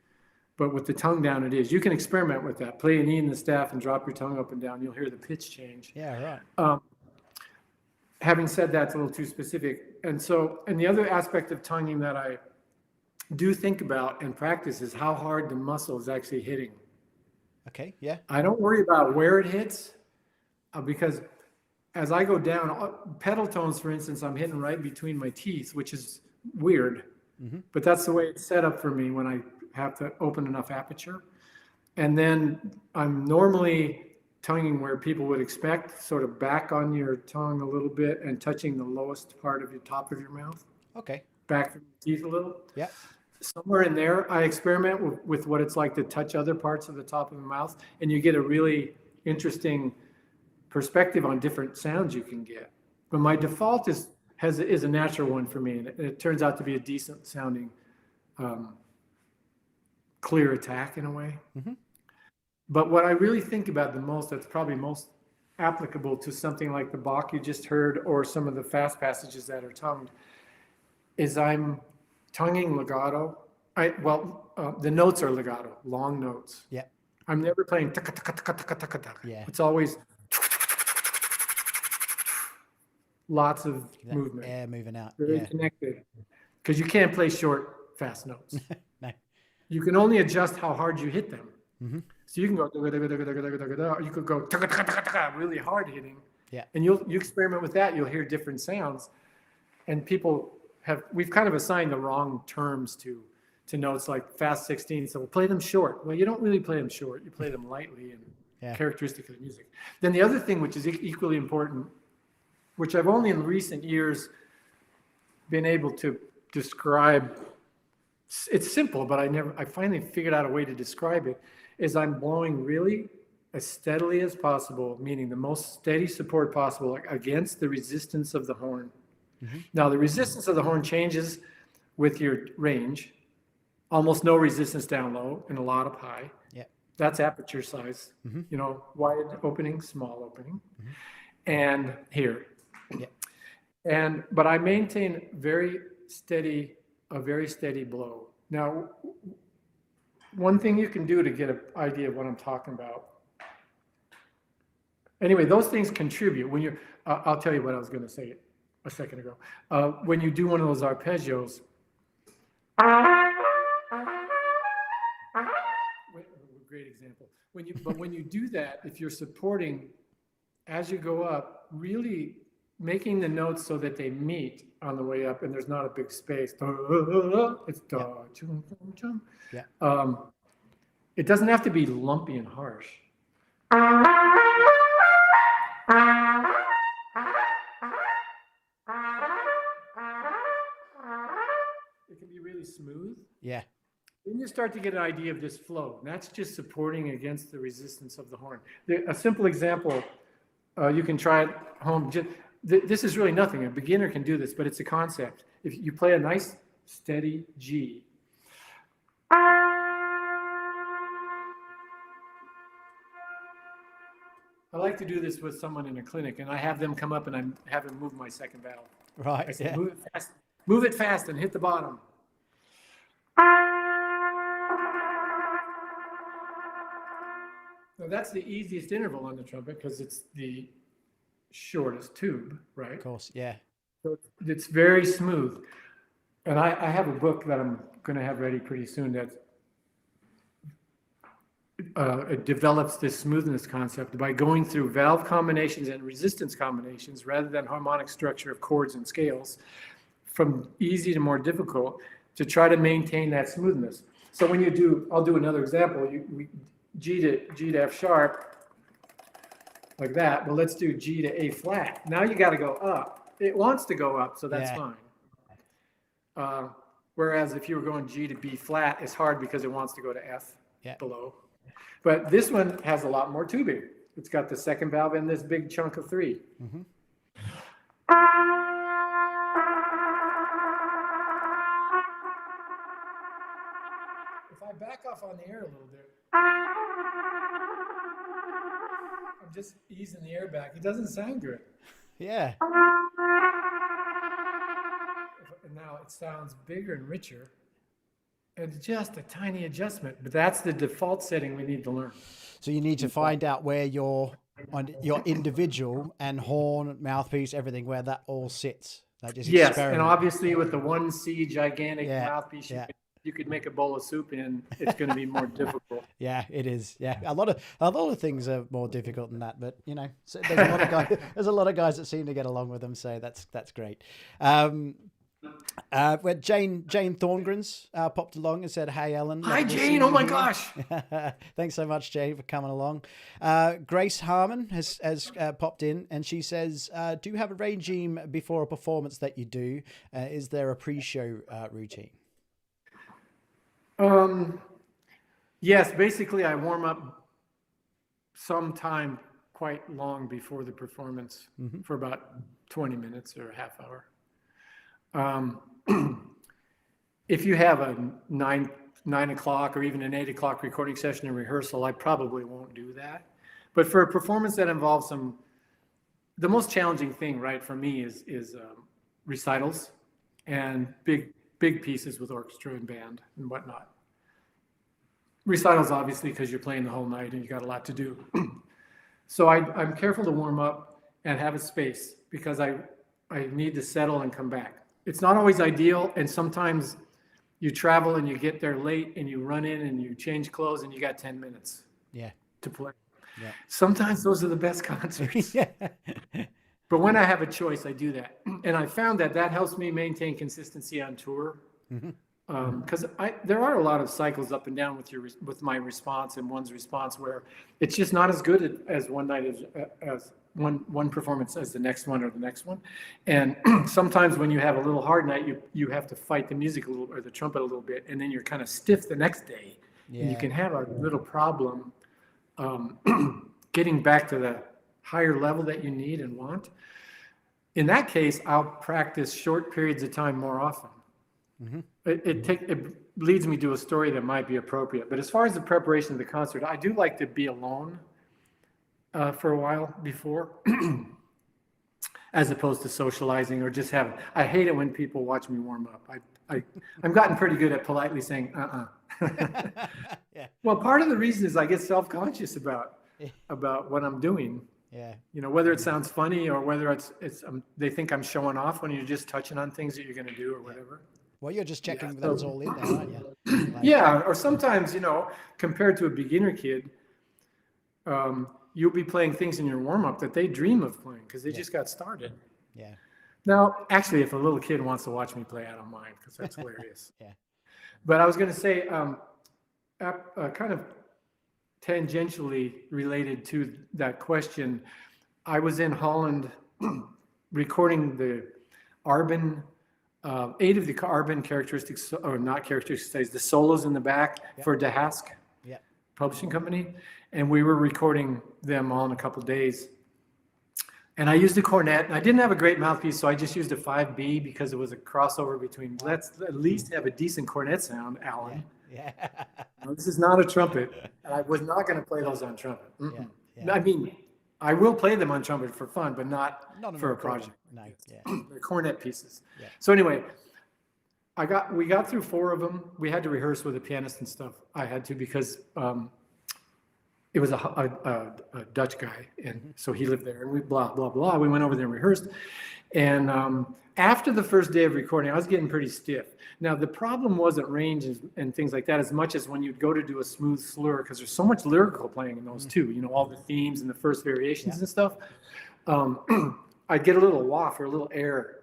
but with the tongue down it is. You can experiment with that. Play an E in the staff and drop your tongue up and down. You'll hear the pitch change. Having said that, it's a little too specific. And the other aspect of tonguing that I do think about and practice is how hard the muscle is actually hitting. I don't worry about where it hits because as I go down, pedal tones, for instance, I'm hitting right between my teeth, which is weird, but that's the way it's set up for me when I have to open enough aperture. And then I'm normally tonguing where people would expect, sort of back on your tongue a little bit and touching the lowest part of your top of your mouth. Back from the teeth a little. Somewhere in there, I experiment with what it's like to touch other parts of the top of the mouth, and you get a really interesting perspective on different sounds you can get. But my default is a natural one for me, and it turns out to be a decent sounding, clear attack in a way. But what I really think about the most, that's probably most applicable to something like the Bach you just heard or some of the fast passages that are tongued, is I'm tonguing legato. The notes are legato, long notes. I'm never playing taka taka taka taka taka taka. It's always lots of movement. Air moving out. Very connected. Because you can't play short, fast notes. No. You can only adjust how hard you hit them. So you can go, or you could go taka taka taka taka, really hard hitting. And you experiment with that, you'll hear different sounds. And we've kind of assigned the wrong terms to notes like fast 16. So we'll play them short. Well, you don't really play them short. You play them lightly and characteristic of the music. Then the other thing, which is equally important, which I've only in recent years been able to describe. It's simple, but I finally figured out a way to describe it, is I'm blowing really as steadily as possible, meaning the most steady support possible against the resistance of the horn. Now, the resistance of the horn changes with your range. Almost no resistance down low and a lot up high. That's aperture size. Wide opening, small opening. And here. But I maintain a very steady blow. Now, one thing you can do to get an idea of what I'm talking about. Anyway, those things contribute. When I'll tell you what I was going to say a second ago. When you do one of those arpeggios, great example. When you do that, if you're supporting as you go up, really making the notes so that they meet on the way up and there's not a big space. It's da, chum, chum, chum. Yeah. It doesn't have to be lumpy and harsh. It can be really smooth. Yeah. Then you start to get an idea of this flow. And that's just supporting against the resistance of the horn. A simple example, you can try it home. This is really nothing. A beginner can do this, but it's a concept. If you play a nice, steady G, I like to do this with someone in a clinic, and I have them come up and I have them move my second valve. Right. I say, move it fast and hit the bottom. Now that's the easiest interval on the trumpet because it's the shortest tube, right? Of course, yeah. So it's very smooth. And I have a book that I'm going to have ready pretty soon that it develops this smoothness concept by going through valve combinations and resistance combinations rather than harmonic structure of chords and scales, from easy to more difficult, to try to maintain that smoothness. So when you do, I'll do another example. G to F sharp, like that. Well, let's do G to A flat. Now you got to go up. It wants to go up, so that's fine. Whereas if you were going G to B flat, it's hard because it wants to go to F below. But this one has a lot more tubing. It's got the second valve and this big chunk of 3. Mm-hmm. If I back off on the air a little bit, I'm just easing the air back. It doesn't sound good. Yeah. And now it sounds bigger and richer. And just a tiny adjustment, but that's the default setting we need to learn. So you need to find out where your individual and horn, mouthpiece, everything, where that all sits. Like just and obviously with the 1C gigantic mouthpiece, you could make a bowl of soup in. It's going to be more difficult. Yeah, it is. Yeah, a lot of things are more difficult than that. But so there's a lot of guys. There's a lot of guys that seem to get along with them. So that's great. When Jane Thorngren's popped along and said, "Hey, Ellen." Hi, Jane. Oh my gosh. Thanks so much, Jane, for coming along. Grace Herman has popped in, and she says, "Do you have a regime before a performance that you do? Is there a pre-show routine?" Yes, basically I warm up sometime quite long before the performance for about 20 minutes or a half hour. If you have a 9 o'clock or even an 8 o'clock recording session and rehearsal, I probably won't do that. But for a performance that involves the most challenging thing, right, for me is recitals and big pieces with orchestra and band and whatnot. Recitals, obviously, because you're playing the whole night and you got a lot to do. So I'm careful to warm up and have a space because I need to settle and come back. It's not always ideal, and sometimes you travel and you get there late and you run in and you change clothes and you got 10 minutes to play. Yeah. Sometimes those are the best concerts. But when I have a choice, I do that. And I found that helps me maintain consistency on tour. Because there are a lot of cycles up and down with my response and one's response where it's just not as good as one night as one performance as the next one or the next one. And sometimes when you have a little hard night, you have to fight the music a little or the trumpet a little bit, and then you're kind of stiff the next day. And you can have a little problem getting back to the higher level that you need and want. In that case, I'll practice short periods of time more often. It leads me to a story that might be appropriate. But as far as the preparation of the concert, I do like to be alone for a while before, as opposed to socializing or just having. I hate it when people watch me warm up. I've gotten pretty good at politely saying, Well, part of the reason is I get self-conscious about what I'm doing. Whether it sounds funny or whether it's they think I'm showing off when you're just touching on things that you're going to do or whatever. Well, you're just checking that it's all in there, aren't you? Or sometimes, compared to a beginner kid, you'll be playing things in your warm-up that they dream of playing because they just got started. Yeah. Now, actually, if a little kid wants to watch me play, I don't mind because that's hilarious. Yeah. But I was going to say, kind of tangentially related to that question, I was in Holland recording the Arban, 8 of the Arban characteristics, or not characteristics, the solos in the back for De Hask Publishing Company. And we were recording them all in a couple of days. And I used a cornet, and I didn't have a great mouthpiece, so I just used a 5B because it was a crossover between, let's at least have a decent cornet sound, Allen. Yeah. No, this is not a trumpet, and I was not going to play those on trumpet. Yeah. I mean, I will play them on trumpet for fun, but not for a project. No. Yeah. They're cornet pieces. Yeah. So anyway, we got through 4 of them. We had to rehearse with a pianist and stuff. I had to because it was a Dutch guy, and so he lived there, and we blah blah blah. We went over there and rehearsed, and after the first day of recording, I was getting pretty stiff. Now the problem wasn't range and things like that as much as when you'd go to do a smooth slur, because there's so much lyrical playing in those too. You know, all the themes and the first variations and stuff. I'd get a little waft or a little air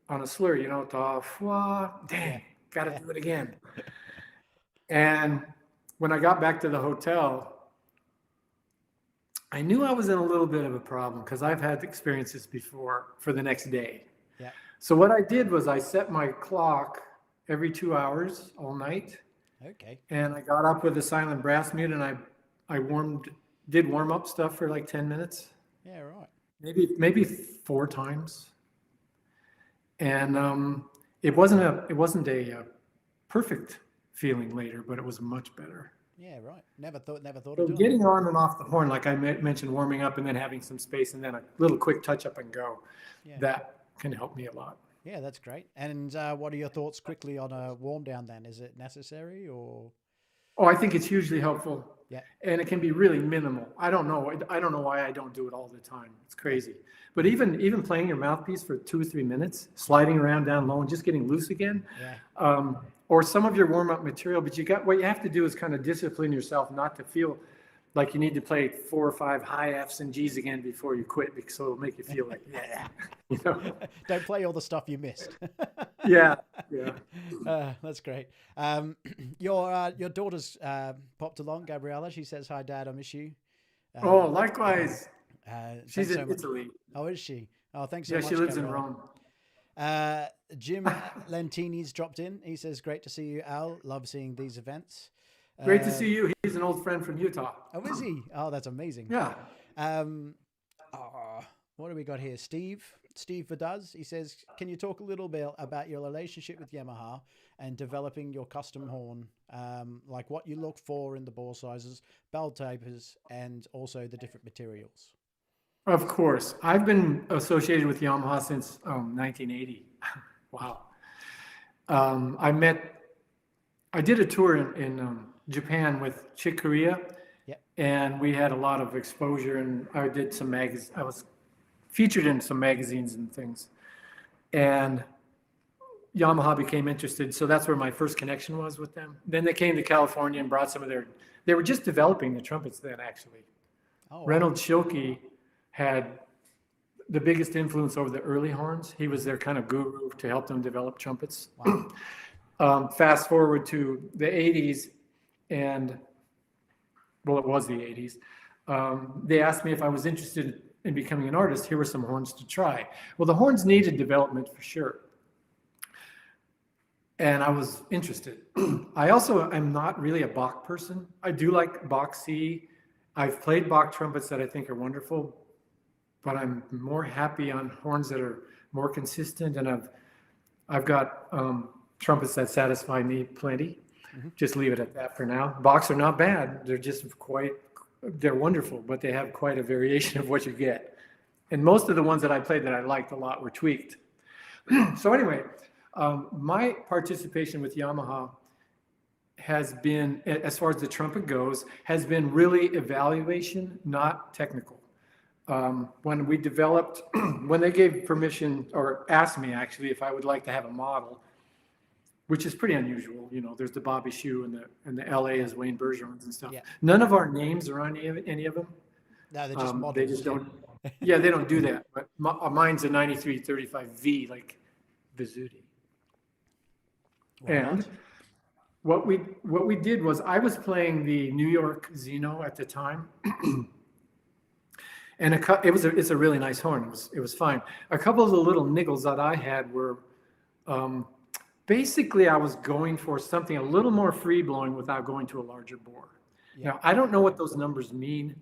on a slur. You know, ta fwa, dang, got to do it again. And when I got back to the hotel, I knew I was in a little bit of a problem because I've had experiences before for the next day. Yeah. So what I did was I set my clock every 2 hours all night. Okay. And I got up with a silent brass mute, and I did warm up stuff for like 10 minutes. Yeah, right. Maybe 4 times. And it wasn't a perfect feeling later, but it was much better. Yeah, right. Never thought So of doing getting on and off the horn, like I mentioned, warming up and then having some space and then a little quick touch up and go, that can help me a lot. Yeah, that's great. And what are your thoughts quickly on a warm down then? Is it necessary or? Oh, I think it's hugely helpful. Yeah. And it can be really minimal. I don't know why I don't do it all the time. It's crazy. But even playing your mouthpiece for 2 or 3 minutes, sliding around down low and just getting loose again, or some of your warm-up material, but what you have to do is kind of discipline yourself not to feel like you need to play 4 or 5 high Fs and Gs again before you quit, because it'll make you feel like, you know. Don't play all the stuff you missed. Yeah. That's great. Your daughter's popped along, Gabriella. She says, "Hi, Dad, I miss you." Oh, likewise. She's in Italy. Oh, is she? Oh, thanks so Yeah, much. she lives Gabriella. in Rome. Jim Lentini's dropped in. He says, "Great to see you, Al. Love seeing these events." Great to see you. He's an old friend from Utah. Oh, is he? Oh, that's amazing. Yeah. What do we got here? Steve Verduz. He says, "Can you talk a little bit about your relationship with Yamaha and developing your custom horn, like what you look for in the bore sizes, bell tapers, and also the different materials?" Of course. I've been associated with Yamaha since 1980. Wow. I did a tour in Japan with Chick Corea, and we had a lot of exposure, and I did some I was featured in some magazines and things, and Yamaha became interested, so that's where my first connection was with them. Then they came to California and brought some of they were just developing the trumpets then, actually. Oh, wow. Reynolds Schilke had the biggest influence over the early horns. He was their kind of guru to help them develop trumpets. Wow. Fast forward to the 80s, and well, it was the 80s. They asked me if I was interested in becoming an artist. Here were some horns to try. Well, the horns needed development for sure, and I was interested. I also am not really a Bach person. I do like Bach C. I've played Bach trumpets that I think are wonderful, but I'm more happy on horns that are more consistent, and I've got trumpets that satisfy me plenty. Mm-hmm. Just leave it at that for now. Bachs are not bad. They're wonderful, but they have quite a variation of what you get. And most of the ones that I played that I liked a lot were tweaked. So anyway, my participation with Yamaha has been, as far as the trumpet goes, has been really evaluation, not technical. When we developed, when they gave permission, or asked me actually if I would like to have a model, which is pretty unusual. You know, there's the Bobby Shoe and the LA is Wayne Bergeron's and stuff. Yeah. None of our names are on any of them. No, they're just models. They just don't. Yeah, they don't do that. But mine's a 9335V, like Vizzutti. And what we did was I was playing the New York Zeno at the time. And it's a really nice horn. It was fine. A couple of the little niggles that I had were basically I was going for something a little more free blowing without going to a larger bore. Yeah. Now, I don't know what those numbers mean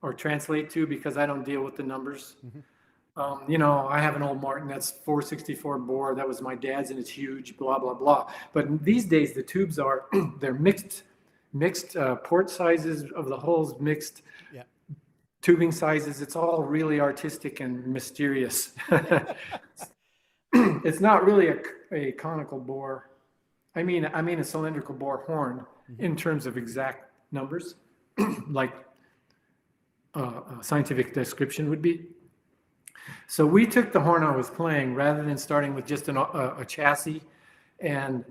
or translate to because I don't deal with the numbers. You know, I have an old Martin that's 464 bore. That was my dad's and it's huge, blah, blah, blah. But these days the tubes are, they're mixed port sizes of the holes, mixed tubing sizes. It's all really artistic and mysterious. It's not really a conical bore. I mean a cylindrical bore horn in terms of exact numbers, like a scientific description would be. So we took the horn I was playing rather than starting with just a chassis, and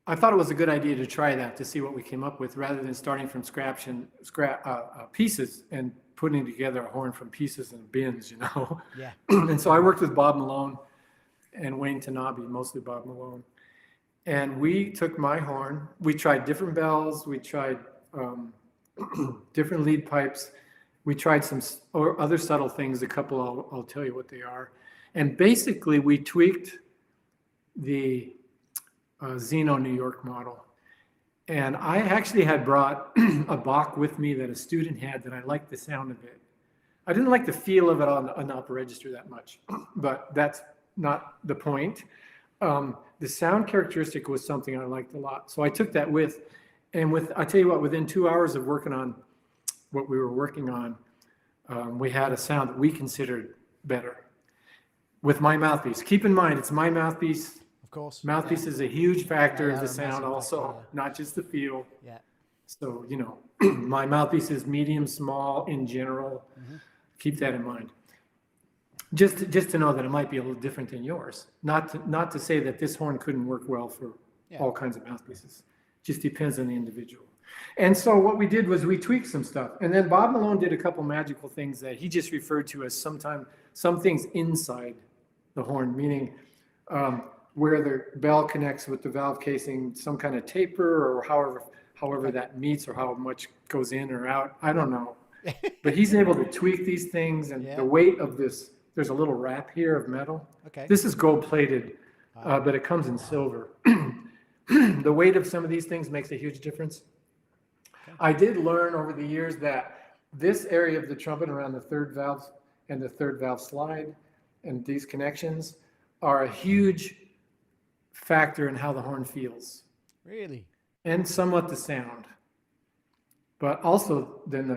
I thought it was a good idea to try that to see what we came up with rather than starting from scratch and pieces and putting together a horn from pieces and bins, you know. Yeah. And so I worked with Bob Malone and Wayne Tanabe, mostly Bob Malone. And we took my horn. We tried different bells. We tried different lead pipes. We tried some other subtle things. A couple, I'll tell you what they are. And basically, we tweaked the Zeno New York model. And I actually had brought a Bach with me that a student had that I liked the sound of it. I didn't like the feel of it on an upper register that much, but that's not the point. The sound characteristic was something I liked a lot. So I took that and I tell you what, within 2 hours of working on what we were working on, we had a sound that we considered better with my mouthpiece. Keep in mind, it's my mouthpiece. Of course. Mouthpiece is a huge factor of the sound also, not just the feel. Yeah. So, you know, my mouthpiece is medium, small in general. Keep that in mind. Just to know that it might be a little different than yours. Not to say that this horn couldn't work well for all kinds of mouthpieces. Just depends on the individual. And so what we did was we tweaked some stuff. And then Bob Malone did a couple magical things that he just referred to as some things inside the horn, meaning where the bell connects with the valve casing, some kind of taper or however that meets or how much goes in or out. I don't know. But he's able to tweak these things and the weight of this. There's a little wrap here of metal. Okay. This is gold plated, but it comes in silver. The weight of some of these things makes a huge difference. Okay. I did learn over the years that this area of the trumpet around the third valve and the third valve slide and these connections are a huge factor in how the horn feels. Really? And somewhat the sound. But also then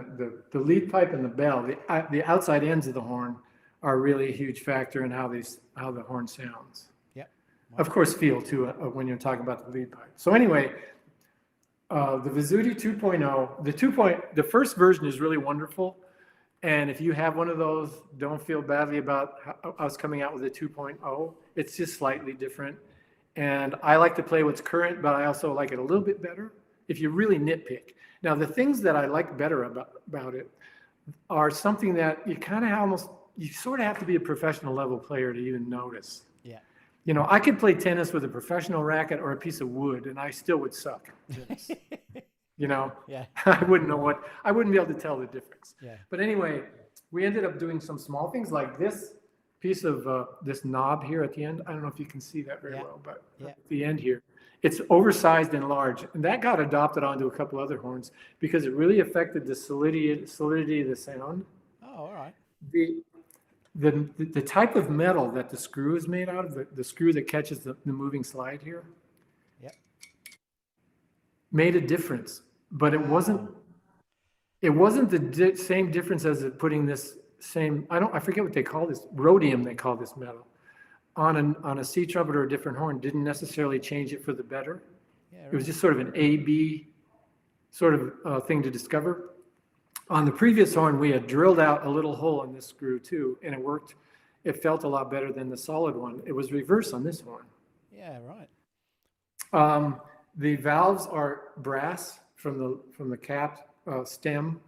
the lead pipe and the bell, the outside ends of the horn are really a huge factor in how the horn sounds. Yep. Wow. Of course, feel too when you're talking about the lead pipe. So anyway, the Vizzutti 2.0, the first version is really wonderful. And if you have one of those, don't feel badly about us coming out with a 2.0. It's just slightly different. And I like to play what's current, but I also like it a little bit better if you really nitpick. Now, the things that I like better about it are something that you sort of have to be a professional level player to even notice. Yeah. You know, I could play tennis with a professional racket or a piece of wood, and I still would suck. You know, I wouldn't be able to tell the difference. Yeah. But anyway, we ended up doing some small things like this piece of this knob here at the end. I don't know if you can see that very well, but at the end here, it's oversized and large. And that got adopted onto a couple other horns because it really affected the solidity of the sound. Oh, all right. The type of metal that the screw is made out of, the screw that catches the moving slide here, made a difference. But it wasn't the same difference as putting this same, I forget what they call this, rhodium they call this metal, on a C trumpet or a different horn. Didn't necessarily change it for the better. Yeah, right. It was just sort of an A-B sort of thing to discover. On the previous horn, we had drilled out a little hole in this screw too, and it worked. It felt a lot better than the solid one. It was reverse on this horn. Yeah, right. The valves are brass from the cap stem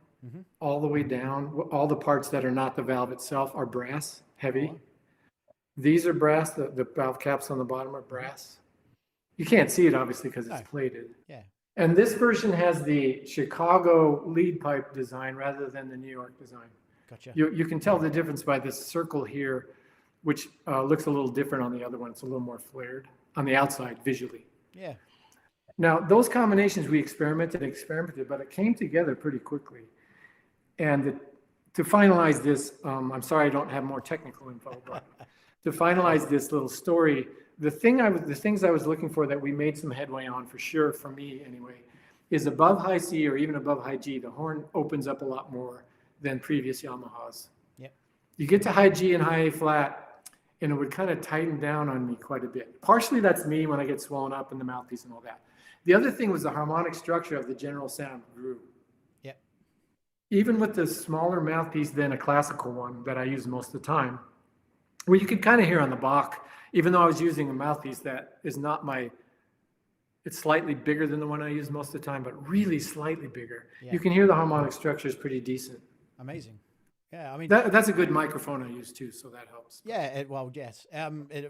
all the way down. All the parts that are not the valve itself are brass, heavy. These are brass. The valve caps on the bottom are brass. You can't see it obviously because it's plated. Yeah. And this version has the Chicago lead pipe design rather than the New York design. Gotcha. You can tell the difference by this circle here, which looks a little different on the other one. It's a little more flared on the outside visually. Yeah. Now, those combinations we experimented, but it came together pretty quickly. And to finalize this, I'm sorry I don't have more technical info, but to finalize this little story, the things I was looking for that we made some headway on for sure, for me anyway, is above high C or even above high G, the horn opens up a lot more than previous Yamahas. Yep. You get to high G and high A flat, and it would kind of tighten down on me quite a bit. Partially that's me when I get swollen up in the mouthpiece and all that. The other thing was the harmonic structure of the general sound grew. Yep. Even with the smaller mouthpiece than a classical one that I use most of the time, well, you could kind of hear on the Bach, even though I was using a mouthpiece that is not it's slightly bigger than the one I use most of the time, but really slightly bigger. Yeah. You can hear the harmonic structure is pretty decent. Amazing. Yeah, I mean that's a good microphone I use too, so that helps. Yeah, well, yes.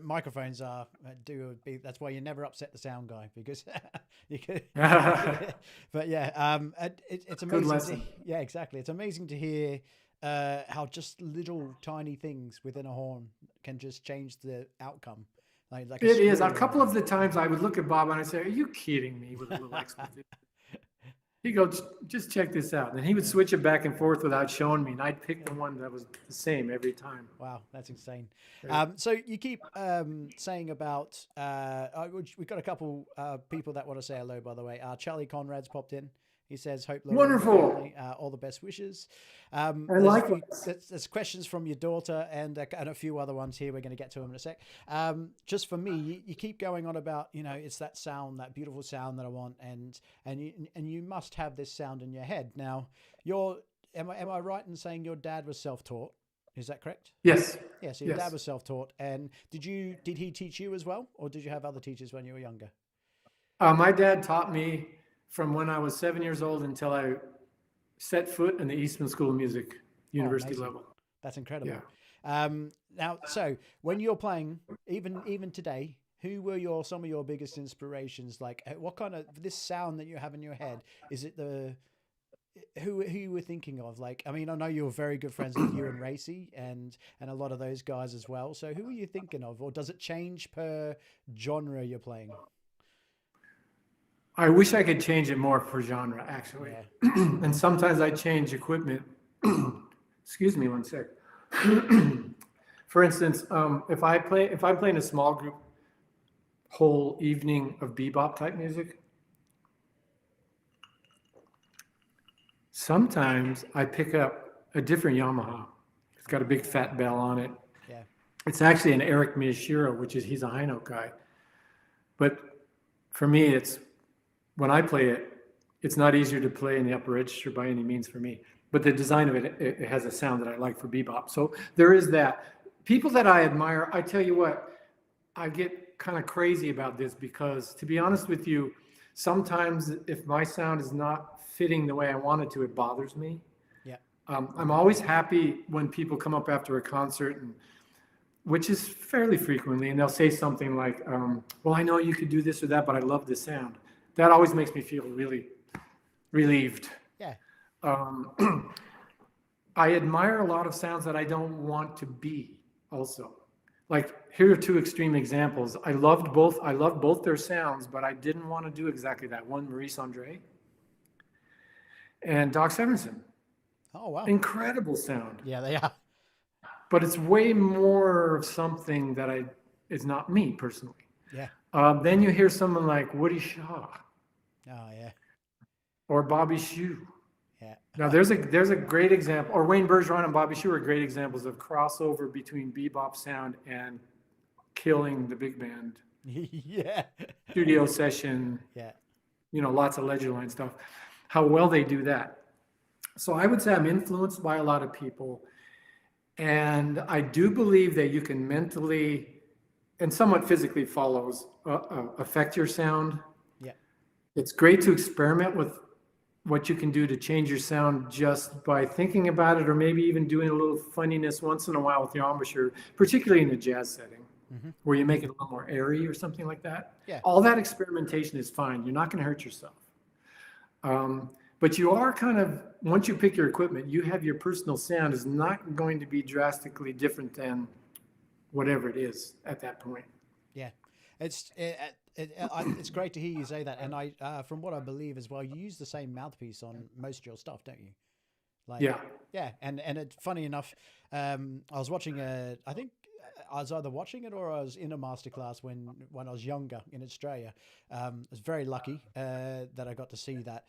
Microphones that's why you never upset the sound guy, because you could. But yeah, it's amazing. Good lesson. Yeah, exactly. It's amazing to hear how just little tiny things within a horn can just change the outcome. Like it is. A couple of the times I would look at Bob and I'd say, "Are you kidding me?" With a little expletive. He'd go, "Just check this out." And he would switch it back and forth without showing me. And I'd pick the one that was the same every time. Wow, that's insane. So you keep saying about, we've got a couple people that want to say hello, by the way. Charlie Conrad's popped in. He says, hope wonderful. Family, all the best wishes. There's questions from your daughter and a few other ones here. We're going to get to them in a sec. Just for me, you keep going on about, it's that sound, that beautiful sound that I want. And you must have this sound in your head. Now, am I right in saying your dad was self-taught? Is that correct? Yes. Yeah, so your dad was self-taught. And did he teach you as well? Or did you have other teachers when you were younger? My dad taught me from when I was 7 years old until I set foot in the Eastman School of Music, university level. That's incredible. Yeah. Now, so when you're playing, even today, who were some of your biggest inspirations? Like, what kind of this sound that you have in your head? Is it who you were thinking of? Like, I mean, I know you were very good friends with you and Racy and a lot of those guys as well. So who are you thinking of, or does it change per genre you're playing? I wish I could change it more per genre, actually. Yeah. And sometimes I change equipment. Excuse me one sec. For instance, if I'm playing a small group whole evening of bebop type music, sometimes I pick up a different Yamaha. It's got a big fat bell on it. Yeah. It's actually an Eric Miyashiro, he's a high note guy. But for me, when I play it, it's not easier to play in the upper register by any means for me. But the design of it has a sound that I like for bebop. So there is that. People that I admire, I tell you what, I get kind of crazy about this because, to be honest with you, sometimes if my sound is not fitting the way I want it to, it bothers me. Yeah. I'm always happy when people come up after a concert, which is fairly frequently, and they'll say something like, well, I know you could do this or that, but I love the sound. That always makes me feel really relieved. Yeah. I admire a lot of sounds that I don't want to be also. Like, here are two extreme examples. I love both their sounds, but I didn't want to do exactly that. One, Maurice Andre and Doc Severinsen. Oh, wow. Incredible sound. Yeah, they are. But it's way more of something that is not me personally. Yeah. Then you hear someone like Woody Shaw. Oh, yeah. Or Bobby Shew. Yeah. Now there's a great example, or Wayne Bergeron and Bobby Shew are great examples of crossover between bebop sound and killing the big band. Yeah. Studio session. Yeah. Lots of ledger line stuff. How well they do that. So I would say I'm influenced by a lot of people. And I do believe that you can mentally and somewhat physically affect your sound. Yeah. It's great to experiment with what you can do to change your sound just by thinking about it, or maybe even doing a little funniness once in a while with the embouchure, particularly in a jazz setting, where you make it a little more airy or something like that. Yeah. All that experimentation is fine. You're not going to hurt yourself. But you are kind of, once you pick your equipment, you have your personal sound is not going to be drastically different than whatever it is at that point. Yeah, it's great to hear you say that, and I from what I believe as well, you use the same mouthpiece on most of your stuff, don't you? Like, yeah, and it's funny enough. I was watching I think I was either watching it or I was in a masterclass when I was younger in Australia. I was very lucky that I got to see that.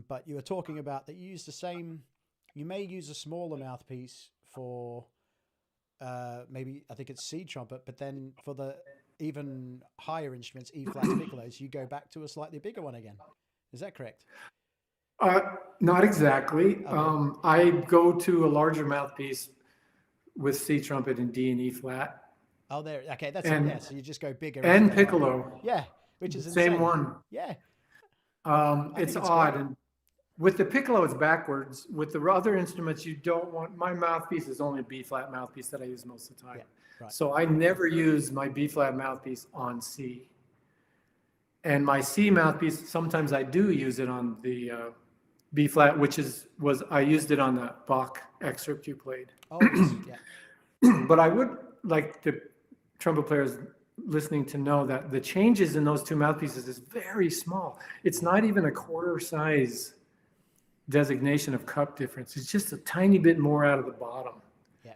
But you were talking about that you use the same. You may use a smaller mouthpiece for maybe I think it's C trumpet, but then for the even higher instruments, E flats, piccolos, you go back to a slightly bigger one again. Is that correct? Not exactly. Okay. I go to a larger mouthpiece with C trumpet and D and E flat. Oh, there. Okay, that's and, it. Yeah, so you just go bigger and piccolo. Yeah, which is the same insane. one. Yeah. It's odd, and with the piccolo, it's backwards. With the other instruments, you don't want. My mouthpiece is only a B flat mouthpiece that I use most of the time. Yeah, right. So I never use my B flat mouthpiece on C. And my C mouthpiece, sometimes I do use it on the B flat, which was I used it on the Bach excerpt you played. Oh, yeah. But I would like the trumpet players listening to know that the changes in those two mouthpieces is very small. It's not even a quarter size designation of cup difference. It's just a tiny bit more out of the bottom. Yeah.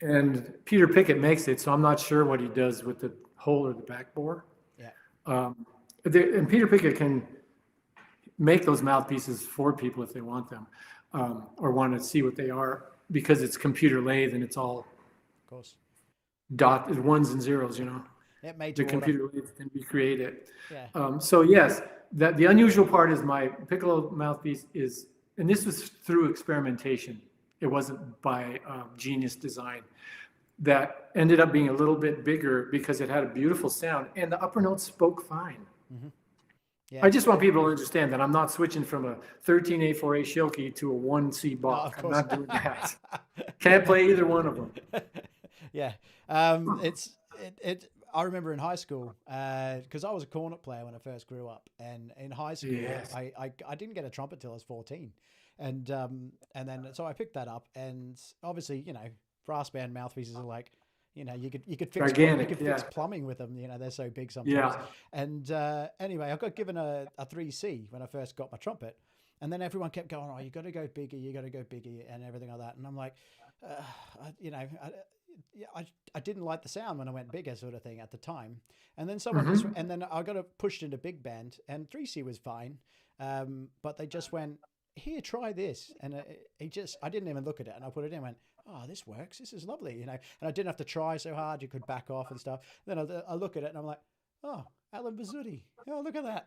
And Peter Pickett makes it, so I'm not sure what he does with the hole or the back bore. Yeah. And Peter Pickett can make those mouthpieces for people if they want them, or want to see what they are, because it's computer lathe and it's all, of course, ones and zeros, you know. It made the computer lathe can recreate it. Yeah. So yes, that the unusual part is my piccolo mouthpiece is, and this was through experimentation. It wasn't by genius design. That ended up being a little bit bigger because it had a beautiful sound and the upper notes spoke fine. Mm-hmm. Yeah. I just want people to understand that I'm not switching from a 13A4A Schilke to a 1C Bach. I'm not doing that. Can't play either one of them. Yeah. I remember in high school, because I was a cornet player when I first grew up, and in high school, Yes. I didn't get a trumpet till I was 14, and then so I picked that up, and obviously, you know, brass band mouthpieces are like, you know, you could fix gigantic, fix plumbing with them, you know, they're so big sometimes. Yeah. And anyway, I got given a 3C when I first got my trumpet, and then everyone kept going, oh, you got to go bigger, and everything like that, and I'm like, I didn't like the sound when I went bigger, sort of thing, at the time. And then and then I got pushed into big band, and 3C was fine, but they just went, here, try this, and I didn't even look at it, and I put it in and went, oh, this works, this is lovely, you know, and I didn't have to try so hard, you could back off and stuff. Then I look at it and I'm like, oh, Allen Vizzutti, oh, look at that.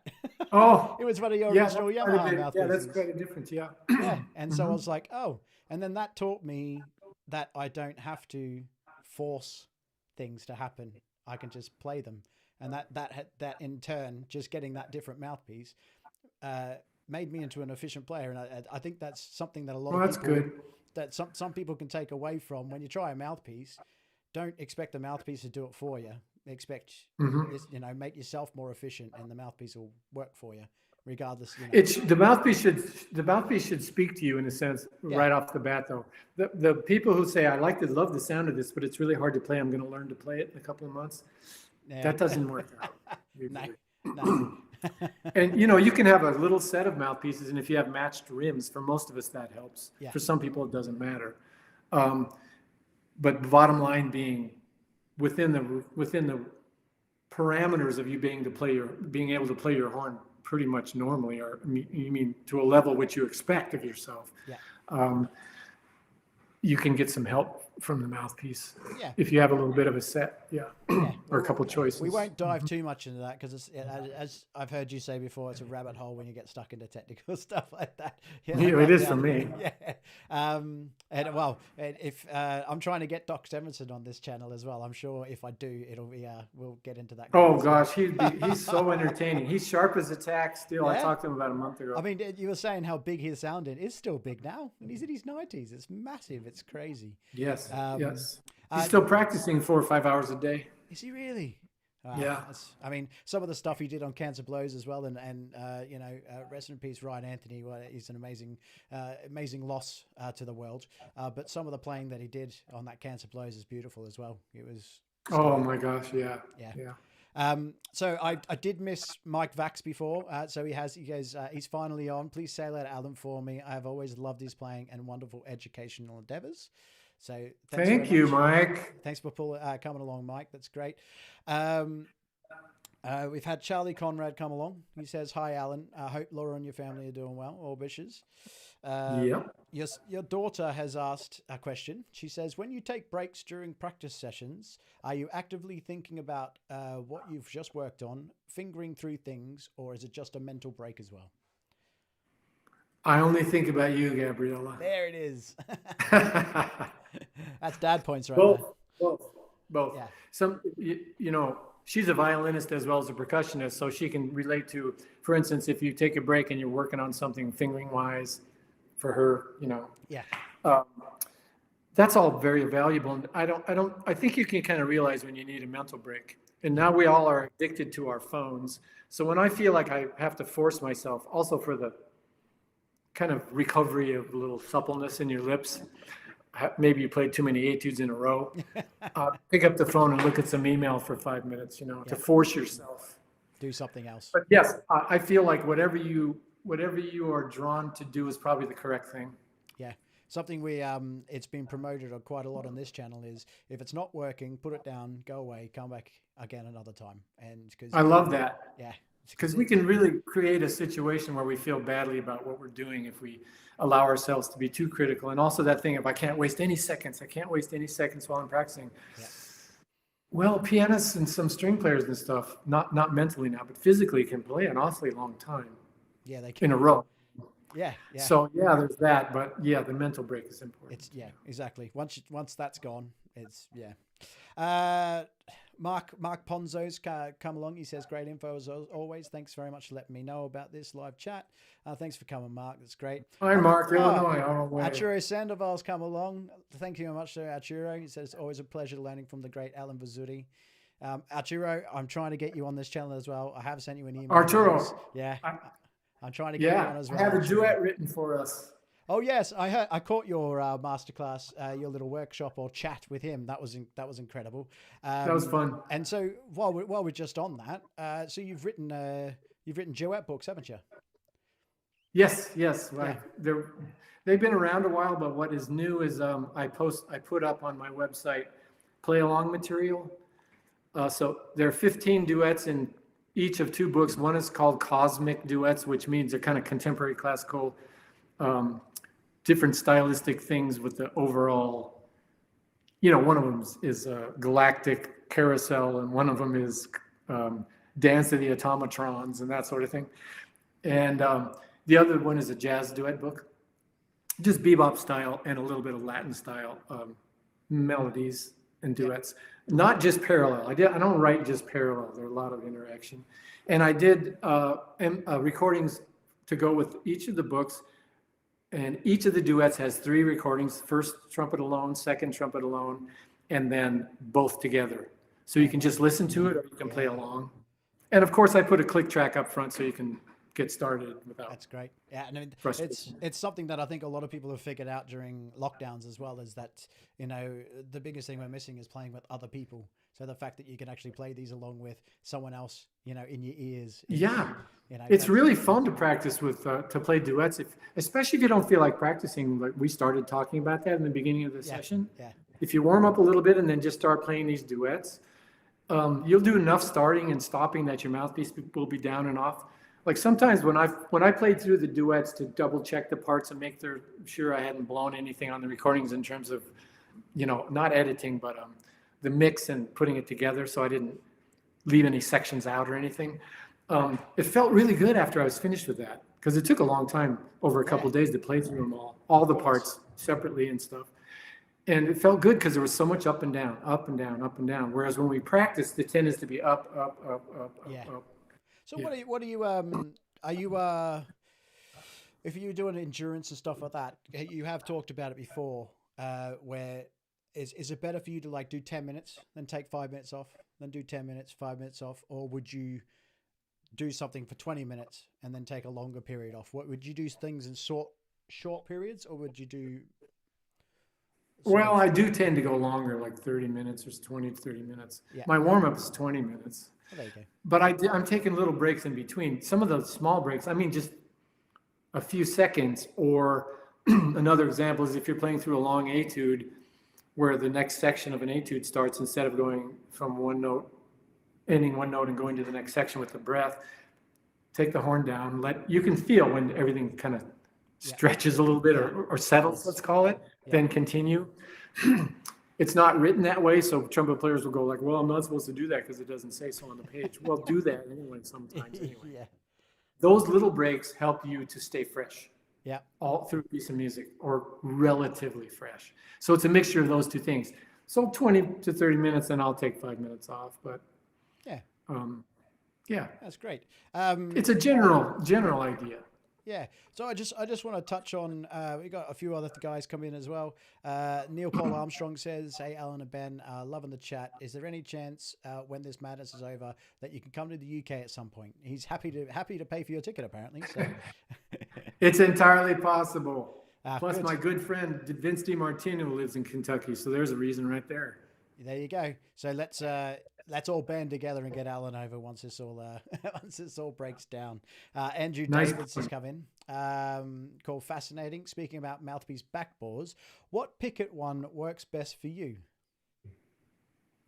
Oh, it was one of your original Yamaha mouthpieces. Yeah, that's quite a difference, yeah. Yeah, and so I was like, oh, and then that taught me that I don't have to force things to happen. I can just play them, and that in turn, just getting that different mouthpiece made me into an efficient player, and I think that's something that a lot of people, good. That some people can take away from when you try a mouthpiece. Don't expect the mouthpiece to do it for you. Expect you know, make yourself more efficient, and the mouthpiece will work for you, regardless. You know. It's the mouthpiece should speak to you in a sense right off the bat, though. The people who say, I love the sound of this, but it's really hard to play, I'm going to learn to play it in a couple of months. Yeah. That doesn't work out. No. And you know, you can have a little set of mouthpieces, and if you have matched rims, for most of us that helps. Yeah. For some people it doesn't matter. But the bottom line being within the parameters of you being able to play your horn pretty much normally, or you mean to a level which you expect of yourself. Yeah. You can get some help from the mouthpiece. Yeah. If you have a little bit of a set, Yeah. or a couple choices. We won't dive too much into that because, as I've heard you say before, it's a rabbit hole when you get stuck into technical stuff like that. It is for me. Yeah. If I'm trying to get Doc Stevenson on this channel as well, I'm sure if I do, it'll be we'll get into that. Oh gosh, he's so entertaining. He's sharp as a tack still. Yeah. I talked to him about a month ago. I mean, you were saying how big his sound is still big now, and he's in his 90s. It's massive. It's crazy. Yes. Yes. He's still practicing 4 or 5 hours a day. Is he really? Yeah. I mean, some of the stuff he did on Cancer Blows as well, and rest in peace, Ryan Anthony. Well, he's an amazing loss to the world. But some of the playing that he did on that Cancer Blows is beautiful as well. It was. Oh my gosh! Yeah. So I did miss Mike Vax before. So he goes, he's finally on. Please say hello to Alan for me. I have always loved his playing and wonderful educational endeavors. So thank you, Mike. Thanks for coming along, Mike. That's great. We've had Charlie Conrad come along. He says, "Hi, Alan. I hope Laura and your family are doing well. All wishes." Your daughter has asked a question. She says, "When you take breaks during practice sessions, are you actively thinking about what you've just worked on, fingering through things, or is it just a mental break as well?" I only think about you, Gabriella. There it is. That's dad points right there. Both. Yeah. Some, she's a violinist as well as a percussionist, so she can relate to, for instance, if you take a break and you're working on something fingering wise for her, Yeah. That's all very valuable. And I think you can kind of realize when you need a mental break. And now we all are addicted to our phones. So when I feel like I have to force myself, also for the kind of recovery of a little suppleness in your lips, maybe you played too many etudes in a row, pick up the phone and look at some email for 5 minutes, to force yourself. Do something else. But yes, I feel like whatever you are drawn to do is probably the correct thing. Yeah. Something it's been promoted quite a lot on this channel is if it's not working, put it down, go away, come back again another time. And because I love that. Yeah. Because we can really create a situation where we feel badly about what we're doing if we allow ourselves to be too critical. And also that thing of I can't waste any seconds while I'm practicing. Yeah. Well, pianists and some string players and stuff, not mentally now, but physically can play an awfully long time. Yeah, they can. In a row. Yeah. So there's that, but the mental break is important. Exactly. Once that's gone, it's Mark Ponzo's come along. He says, "Great info as always. Thanks very much for letting me know about this live chat. Thanks for coming, Mark. That's great." Hi, Mark. Illinois. Arturo Sandoval's come along. Thank you very much, sir, Arturo. He says, "It's always a pleasure learning from the great Allen Vizzutti." Arturo, I'm trying to get you on this channel as well. I have sent you an email. Arturo. I'm trying to get you on as well. I have a duet written for us. Oh yes, I caught your masterclass, your little workshop or chat with him. That was incredible. That was fun. And so while we're just on that, so you've written duet books, haven't you? Yes, right. Yeah. They've been around a while, but what is new is I put up on my website play along material. So there are 15 duets in each of 2 books. One is called Cosmic Duets, which means they're kind of contemporary classical. Different stylistic things with the overall, one of them is Galactic Carousel, and one of them is Dance of the Automatrons and that sort of thing. And the other one is a jazz duet book, just bebop style and a little bit of Latin style melodies and duets, not just parallel. I don't write just parallel. There are a lot of interaction. And I did recordings to go with each of the books. And each of the duets has 3 recordings, first trumpet alone, second trumpet alone, and then both together. So you can just listen to it or you can play along. And of course I put a click track up front so you can get started without. That's great. Yeah, and I mean, it's something that I think a lot of people have figured out during lockdowns as well, is that, the biggest thing we're missing is playing with other people. So the fact that you can actually play these along with someone else, in your ears. It's really fun to practice with, to play duets, especially if you don't feel like practicing. Like we started talking about that in the beginning of the session. Yeah. If you warm up a little bit and then just start playing these duets, you'll do enough starting and stopping that your mouthpiece will be down and off. Like sometimes when I played through the duets to double check the parts and make sure I hadn't blown anything on the recordings in terms of not editing, but the mix and putting it together, so I didn't leave any sections out or anything. It felt really good after I was finished with that, because it took a long time, over a couple of days, to play through them all the parts separately and stuff. And it felt good because there was so much up and down, up and down, up and down. Whereas when we practice, the tendency to be up, up, up, up, up. So what are you are you if you're doing endurance and stuff like that, you have talked about it before, where is it better for you to like do 10 minutes, then take 5 minutes off, then do 10 minutes, 5 minutes off, or would you do something for 20 minutes and then take a longer period off? What would you do, things in short periods, or would you do? Well, I do tend to go longer, like 30 minutes or 20 to 30 minutes. Yeah. My warm-up is 20 minutes. Oh, there you go. But I'm taking little breaks in between. Some of those small breaks, I mean, just a few seconds. Or another example is if you're playing through a long etude where the next section of an etude starts, instead of going from one note, ending one note and going to the next section with the breath, take the horn down. You can feel when everything kind of stretches a little bit or settles, let's call it, then continue. It's not written that way, so trumpet players will go like, well, I'm not supposed to do that because it doesn't say so on the page. Well, do that anyway sometimes anyway. Those little breaks help you to stay fresh all through a piece of music, or relatively fresh. So it's a mixture of those two things. So 20 to 30 minutes, then I'll take 5 minutes off. But that's great. It's a general idea. Yeah, so I just want to touch on, we got a few other guys come in as well. Neil Paul Armstrong says, hey, Alan and Ben, loving the chat. Is there any chance when this madness is over that you can come to the UK at some point? He's happy to pay for your ticket, apparently. So. It's entirely possible. Plus, good. My good friend Vince DiMartino lives in Kentucky, so there's a reason right there. There you go. So let's all band together and get Alan over once this all breaks down. Andrew Davids has come in, called Fascinating. Speaking about mouthpiece backbores, what picket one works best for you?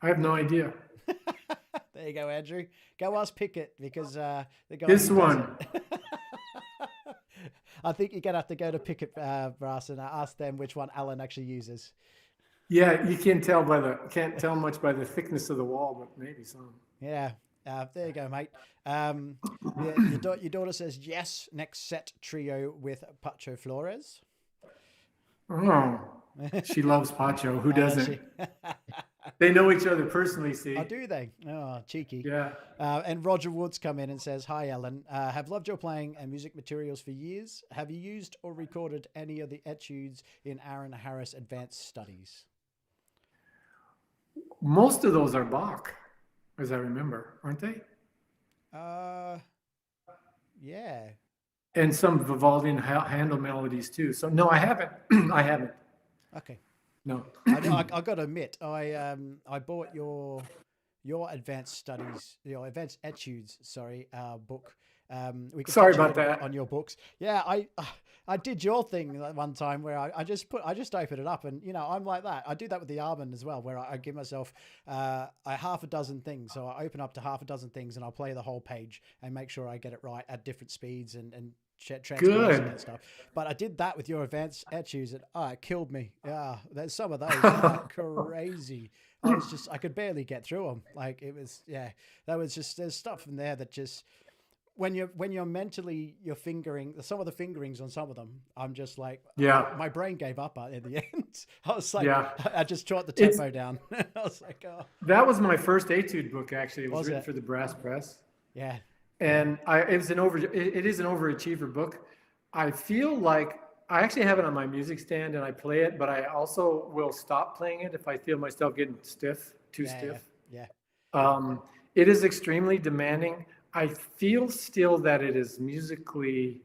I have no idea. There you go, Andrew. Go ask Pickett, because the guy. This one. I think you're gonna have to go to Pickett Brass and ask them which one Alan actually uses. Yeah, you can't tell much by the thickness of the wall, but maybe some. Yeah, there you go, mate. Your daughter says yes. Next set trio with Pacho Flores. Oh, she loves Pacho. Who doesn't? They know each other personally, see? Oh, do they? Oh, cheeky. Yeah. And Roger Woods come in and says, hi, Alan. Have loved your playing and music materials for years. Have you used or recorded any of the etudes in Aaron Harris Advanced Studies? Most of those are Bach, as I remember, aren't they? Yeah. And some Vivaldi and Handel melodies too. So no, I haven't. I haven't. Okay. No. I got to admit, I bought your advanced studies, your advanced etudes, book. Sorry about that. On your books. Yeah, I did your thing one time where I just opened it up, and I'm like that. I do that with the Herman as well, where I give myself half a dozen things. So I open up to half a dozen things and I'll play the whole page and make sure I get it right at different speeds and transposing and stuff. But I did that with your advanced etudes, and it killed me. Yeah, there's some of those crazy. I could barely get through them. Like it was, there's stuff in there that just. When you're mentally, you're fingering some of the fingerings on some of them. I'm just like, my brain gave up in the end. I was like, I just shot the tempo down. I was like, oh. That was my first etude book, actually. It was written for the brass press. Yeah. And it is an overachiever book. I feel like I actually have it on my music stand and I play it, but I also will stop playing it if I feel myself getting stiff. Yeah. It is extremely demanding. I feel still that it is musically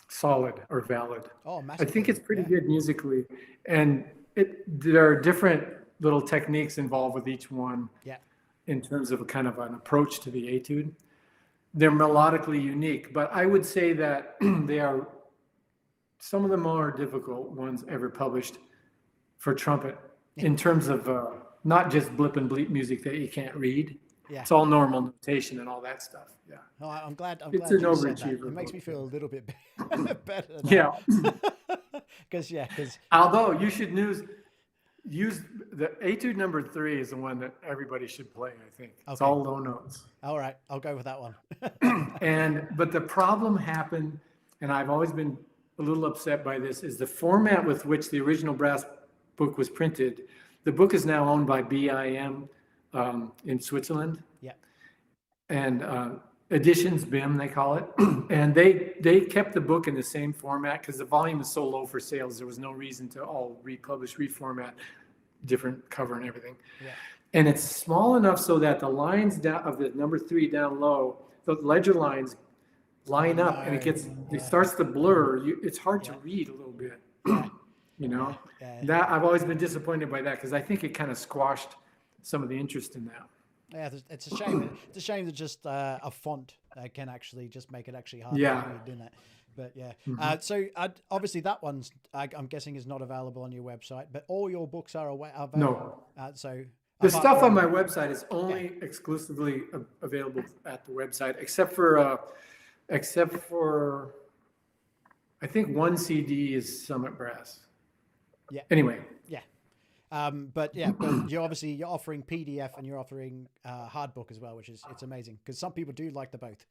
solid or valid. Oh, I think it's pretty good musically. And there are different little techniques involved with each one in terms of a kind of an approach to the etude. They're melodically unique, but I would say that they are some of the more difficult ones ever published for trumpet in terms of not just blip and bleep music that you can't read. Yeah. It's all normal notation and all that stuff. Yeah. Oh, I'm glad it's you an said that. overachiever. It makes me feel a little bit better. Yeah. Because Although you should use the etude number 3 is the one that everybody should play. I think it's all low notes. all right, I'll go with that one. But the problem happened, and I've always been a little upset by this, is the format with which the original brass book was printed. The book is now owned by BIM in Switzerland. Yeah. And Editions BIM, they call it. And they kept the book in the same format because the volume is so low for sales. There was no reason to all republish, reformat, different cover and everything. Yeah. And it's small enough so that the lines down of the number 3 down low, the ledger lines line up, and it starts to blur. It's hard to read a little bit. You know, that I've always been disappointed by that because I think it kind of squashed some of the interest in that. Yeah, it's a shame. It's a shame that just a font can actually just make it actually hard to read, isn't it? But yeah, so obviously that one's I'm guessing is not available on your website, but all your books are available. No. So the stuff on my website is only exclusively available at the website, except for I think one CD is Summit Brass. Yeah. Anyway. Yeah. But you're offering PDF and you're offering hard book as well, which is it's amazing because some people do like the both.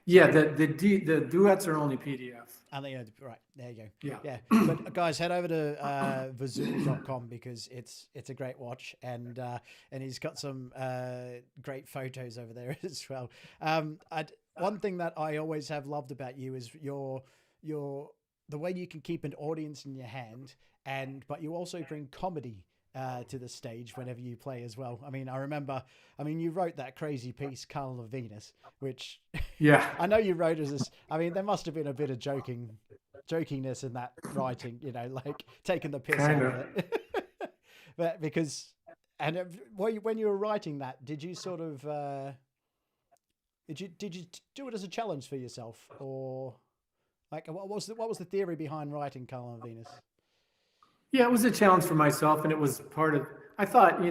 The duets are only PDF. And right there you go. Yeah. But guys, head over to Vizzutti.com because it's a great watch and he's got some great photos over there as well. One thing that I always have loved about you is the way you can keep an audience in your hand, but you also bring comedy to the stage whenever you play as well. I mean, you wrote that crazy piece, Carnival of Venus, which I know you wrote as this. I mean, there must have been a bit of jokiness in that writing, like taking the piss out of it. But when you were writing that, did you sort of did you do it as a challenge for yourself, or like what was the theory behind writing Carnival of Venus? Yeah, it was a challenge for myself, and it was part of. I thought,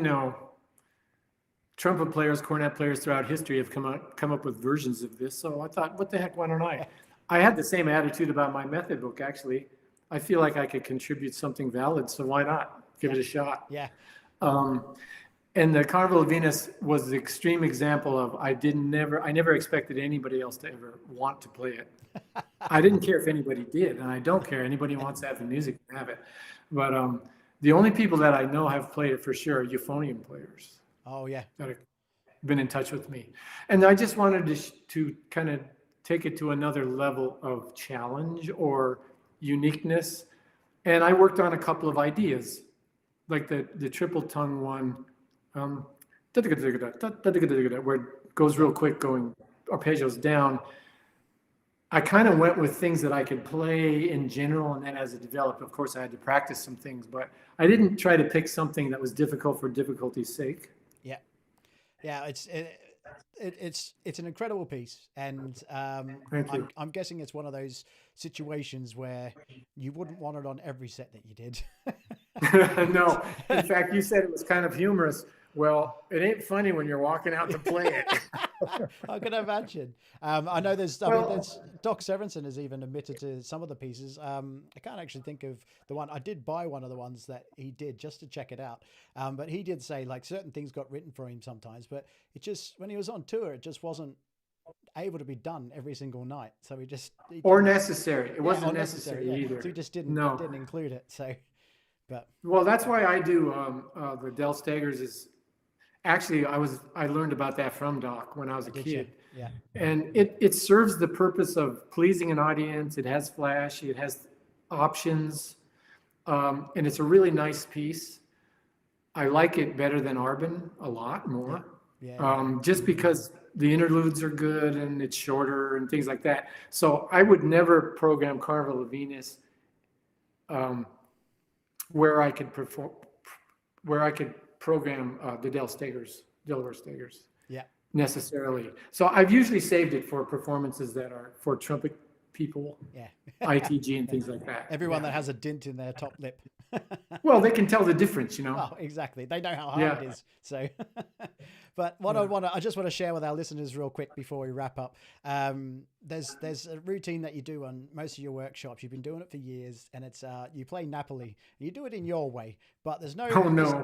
trumpet players, cornet players throughout history have come up with versions of this. So I thought, what the heck? Why don't I? I had the same attitude about my method book. Actually, I feel like I could contribute something valid, so why not give it a shot? Yeah. And the Carnival of Venus was the extreme example of I never expected anybody else to ever want to play it. I didn't care if anybody did, and I don't care. Anybody wants to have the music, have it. But the only people that I know have played it for sure are euphonium players. Oh yeah, that have been in touch with me, and I just wanted to kind of take it to another level of challenge or uniqueness. And I worked on a couple of ideas, like the triple tongue one, where it goes real quick, going arpeggios down. I kind of went with things that I could play in general, and then as it developed, of course, I had to practice some things, but I didn't try to pick something that was difficult for difficulty's sake. Yeah, it's an incredible piece, and I'm guessing it's one of those situations where you wouldn't want it on every set that you did. No, in fact, you said it was kind of humorous. Well, it ain't funny when you're walking out to play it. I can imagine. I know there's Doc Severinsen has even admitted to some of the pieces. I can't actually think of the one. I did buy one of the ones that he did just to check it out. But he did say like certain things got written for him sometimes, but it just, when he was on tour, it just wasn't able to be done every single night. So or necessary. It wasn't necessary either. So he just didn't include it. So, well, that's why I do the Del Stegers is. Actually, I learned about that from Doc when I was a kid. Yeah. And it serves the purpose of pleasing an audience. It has flash, it has options, and it's a really nice piece. I like it better than Arbin a lot more. Yeah. Just because the interludes are good and it's shorter and things like that. So I would never program Carnival of Venus where I could program the Delaware Stegers. Yeah. Necessarily. So I've usually saved it for performances that are for trumpet people. Yeah. ITG and things like that. Everyone that has a dint in their top lip. Well, they can tell the difference, Oh, exactly. They know how hard it is. So, But I just want to share with our listeners real quick before we wrap up. There's a routine that you do on most of your workshops. You've been doing it for years, and it's you play Napoli. You do it in your way, but there's no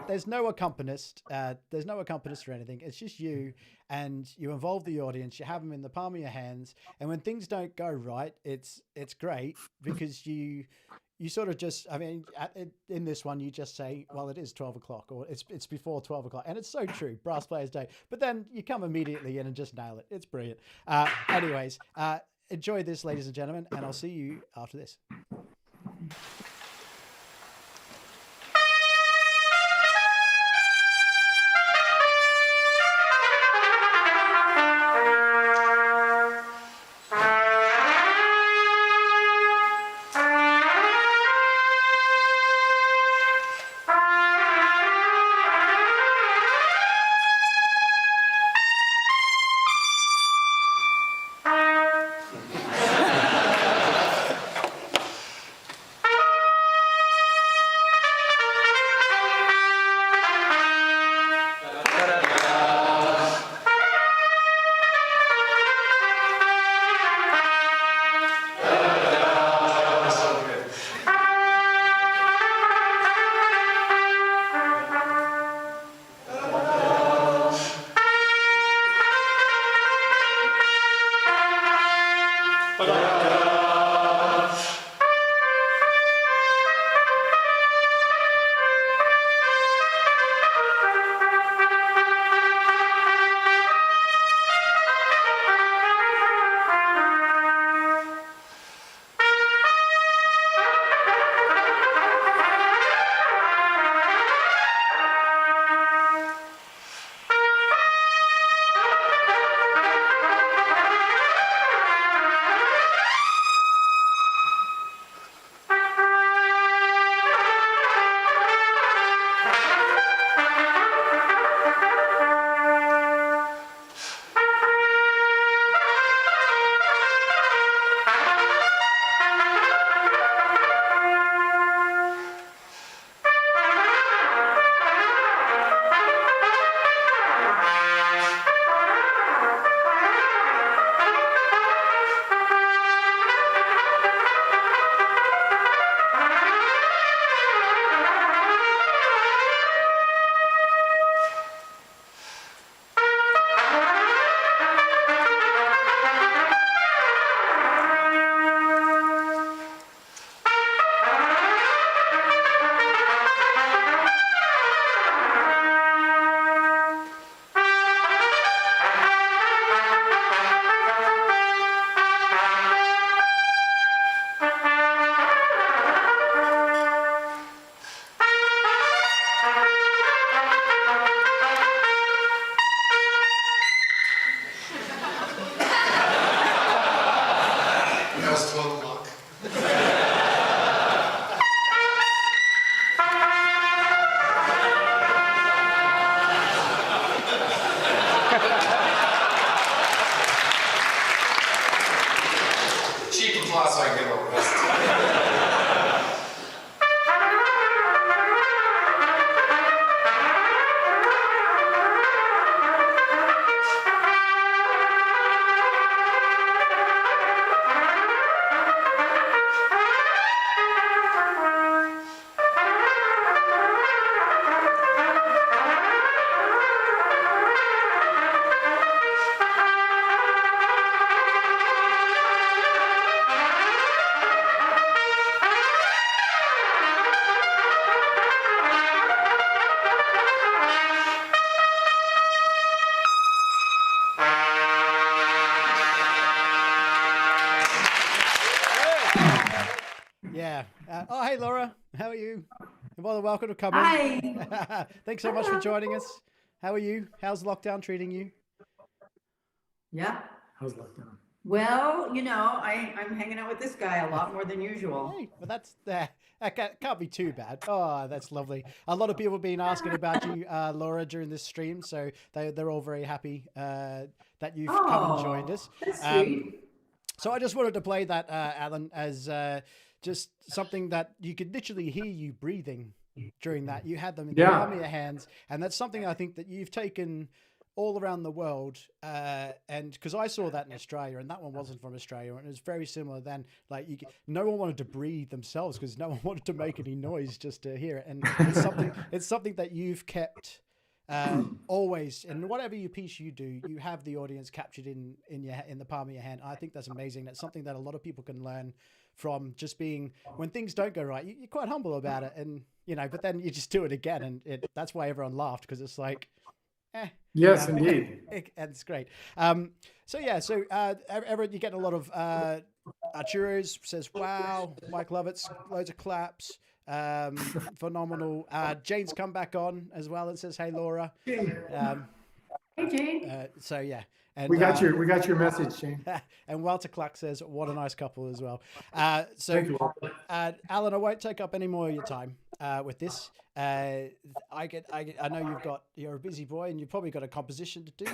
there's no accompanist. There's no accompanist or anything. It's just you, and you involve the audience. You have them in the palm of your hands, and when things don't go right, it's great because you sort of just, I mean, in this one, you just say, well, it is 12 o'clock or it's before 12 o'clock. And it's so true, Brass Players Day. But then you come immediately in and just nail it. It's brilliant. Anyways, enjoy this, ladies and gentlemen, and I'll see you after this. Oh, hey, Laura. How are you? You're more than welcome to come in. Hi. Thanks so much for joining us. How are you? How's lockdown treating you? Yeah. How's lockdown? Well, you know, I'm hanging out with this guy a lot more than usual. Hey, but that can't be too bad. Oh, that's lovely. A lot of people have been asking about you, Laura, during this stream, so they're all very happy that you've come and joined us. That's sweet. So I just wanted to play that, Alan, as just something that you could literally hear you breathing during that. You had them in the palm of your hands, and that's something I think that you've taken all around the world, and because I saw that in Australia, and that one wasn't from Australia, and it was very similar. Then, like, no one wanted to breathe themselves because no one wanted to make any noise just to hear it, and it's something that you've kept always. And whatever piece you do, you have the audience captured in the palm of your hand. I think that's amazing. That's something that a lot of people can learn from, just being, when things don't go right, you're quite humble about it, and but then you just do it again, and that's why everyone laughed, because it's like, yes, indeed. And it's great. So everyone, you get a lot of Arturo's says, wow, Mike Lovitz, loads of claps. Phenomenal. Jane's come back on as well and says, hey, Laura. Hey, Jane. So yeah. And, we got your message, Shane. And Walter Clark says, what a nice couple as well. Thank you, Walter. Alan, I won't take up any more of your time with this. I know you're a busy boy, and you've probably got a composition to do.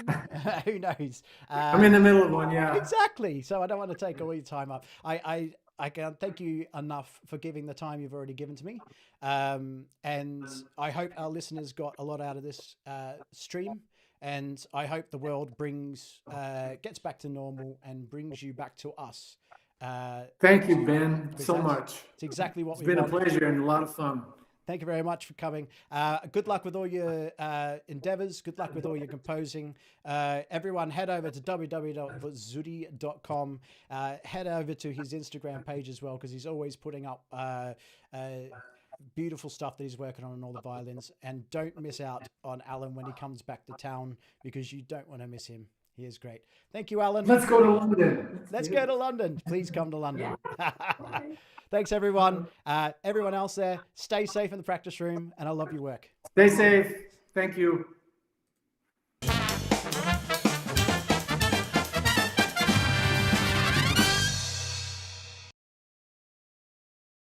Who knows? I'm in the middle of one, yeah. Exactly. So I don't want to take all your time up. I can't thank you enough for giving the time you've already given to me. And I hope our listeners got a lot out of this stream. And I hope the world gets back to normal and brings you back to us. Thank you, Ben, so much. It's exactly what it's been a pleasure and a lot of fun. Thank you very much for coming. Good luck with all your endeavors. Good luck with all your composing. Everyone, head over to www.vizzutti.com. Head over to his Instagram page as well, because he's always putting up beautiful stuff that he's working on all the violins. And don't miss out on Alan when he comes back to town, because you don't want to miss him. He is great. Thank you, Alan. Let's go to London. Let's go to London. Please come to London. Thanks, everyone. Everyone else there, stay safe in the practice room, and I love your work. Stay safe. Thank you.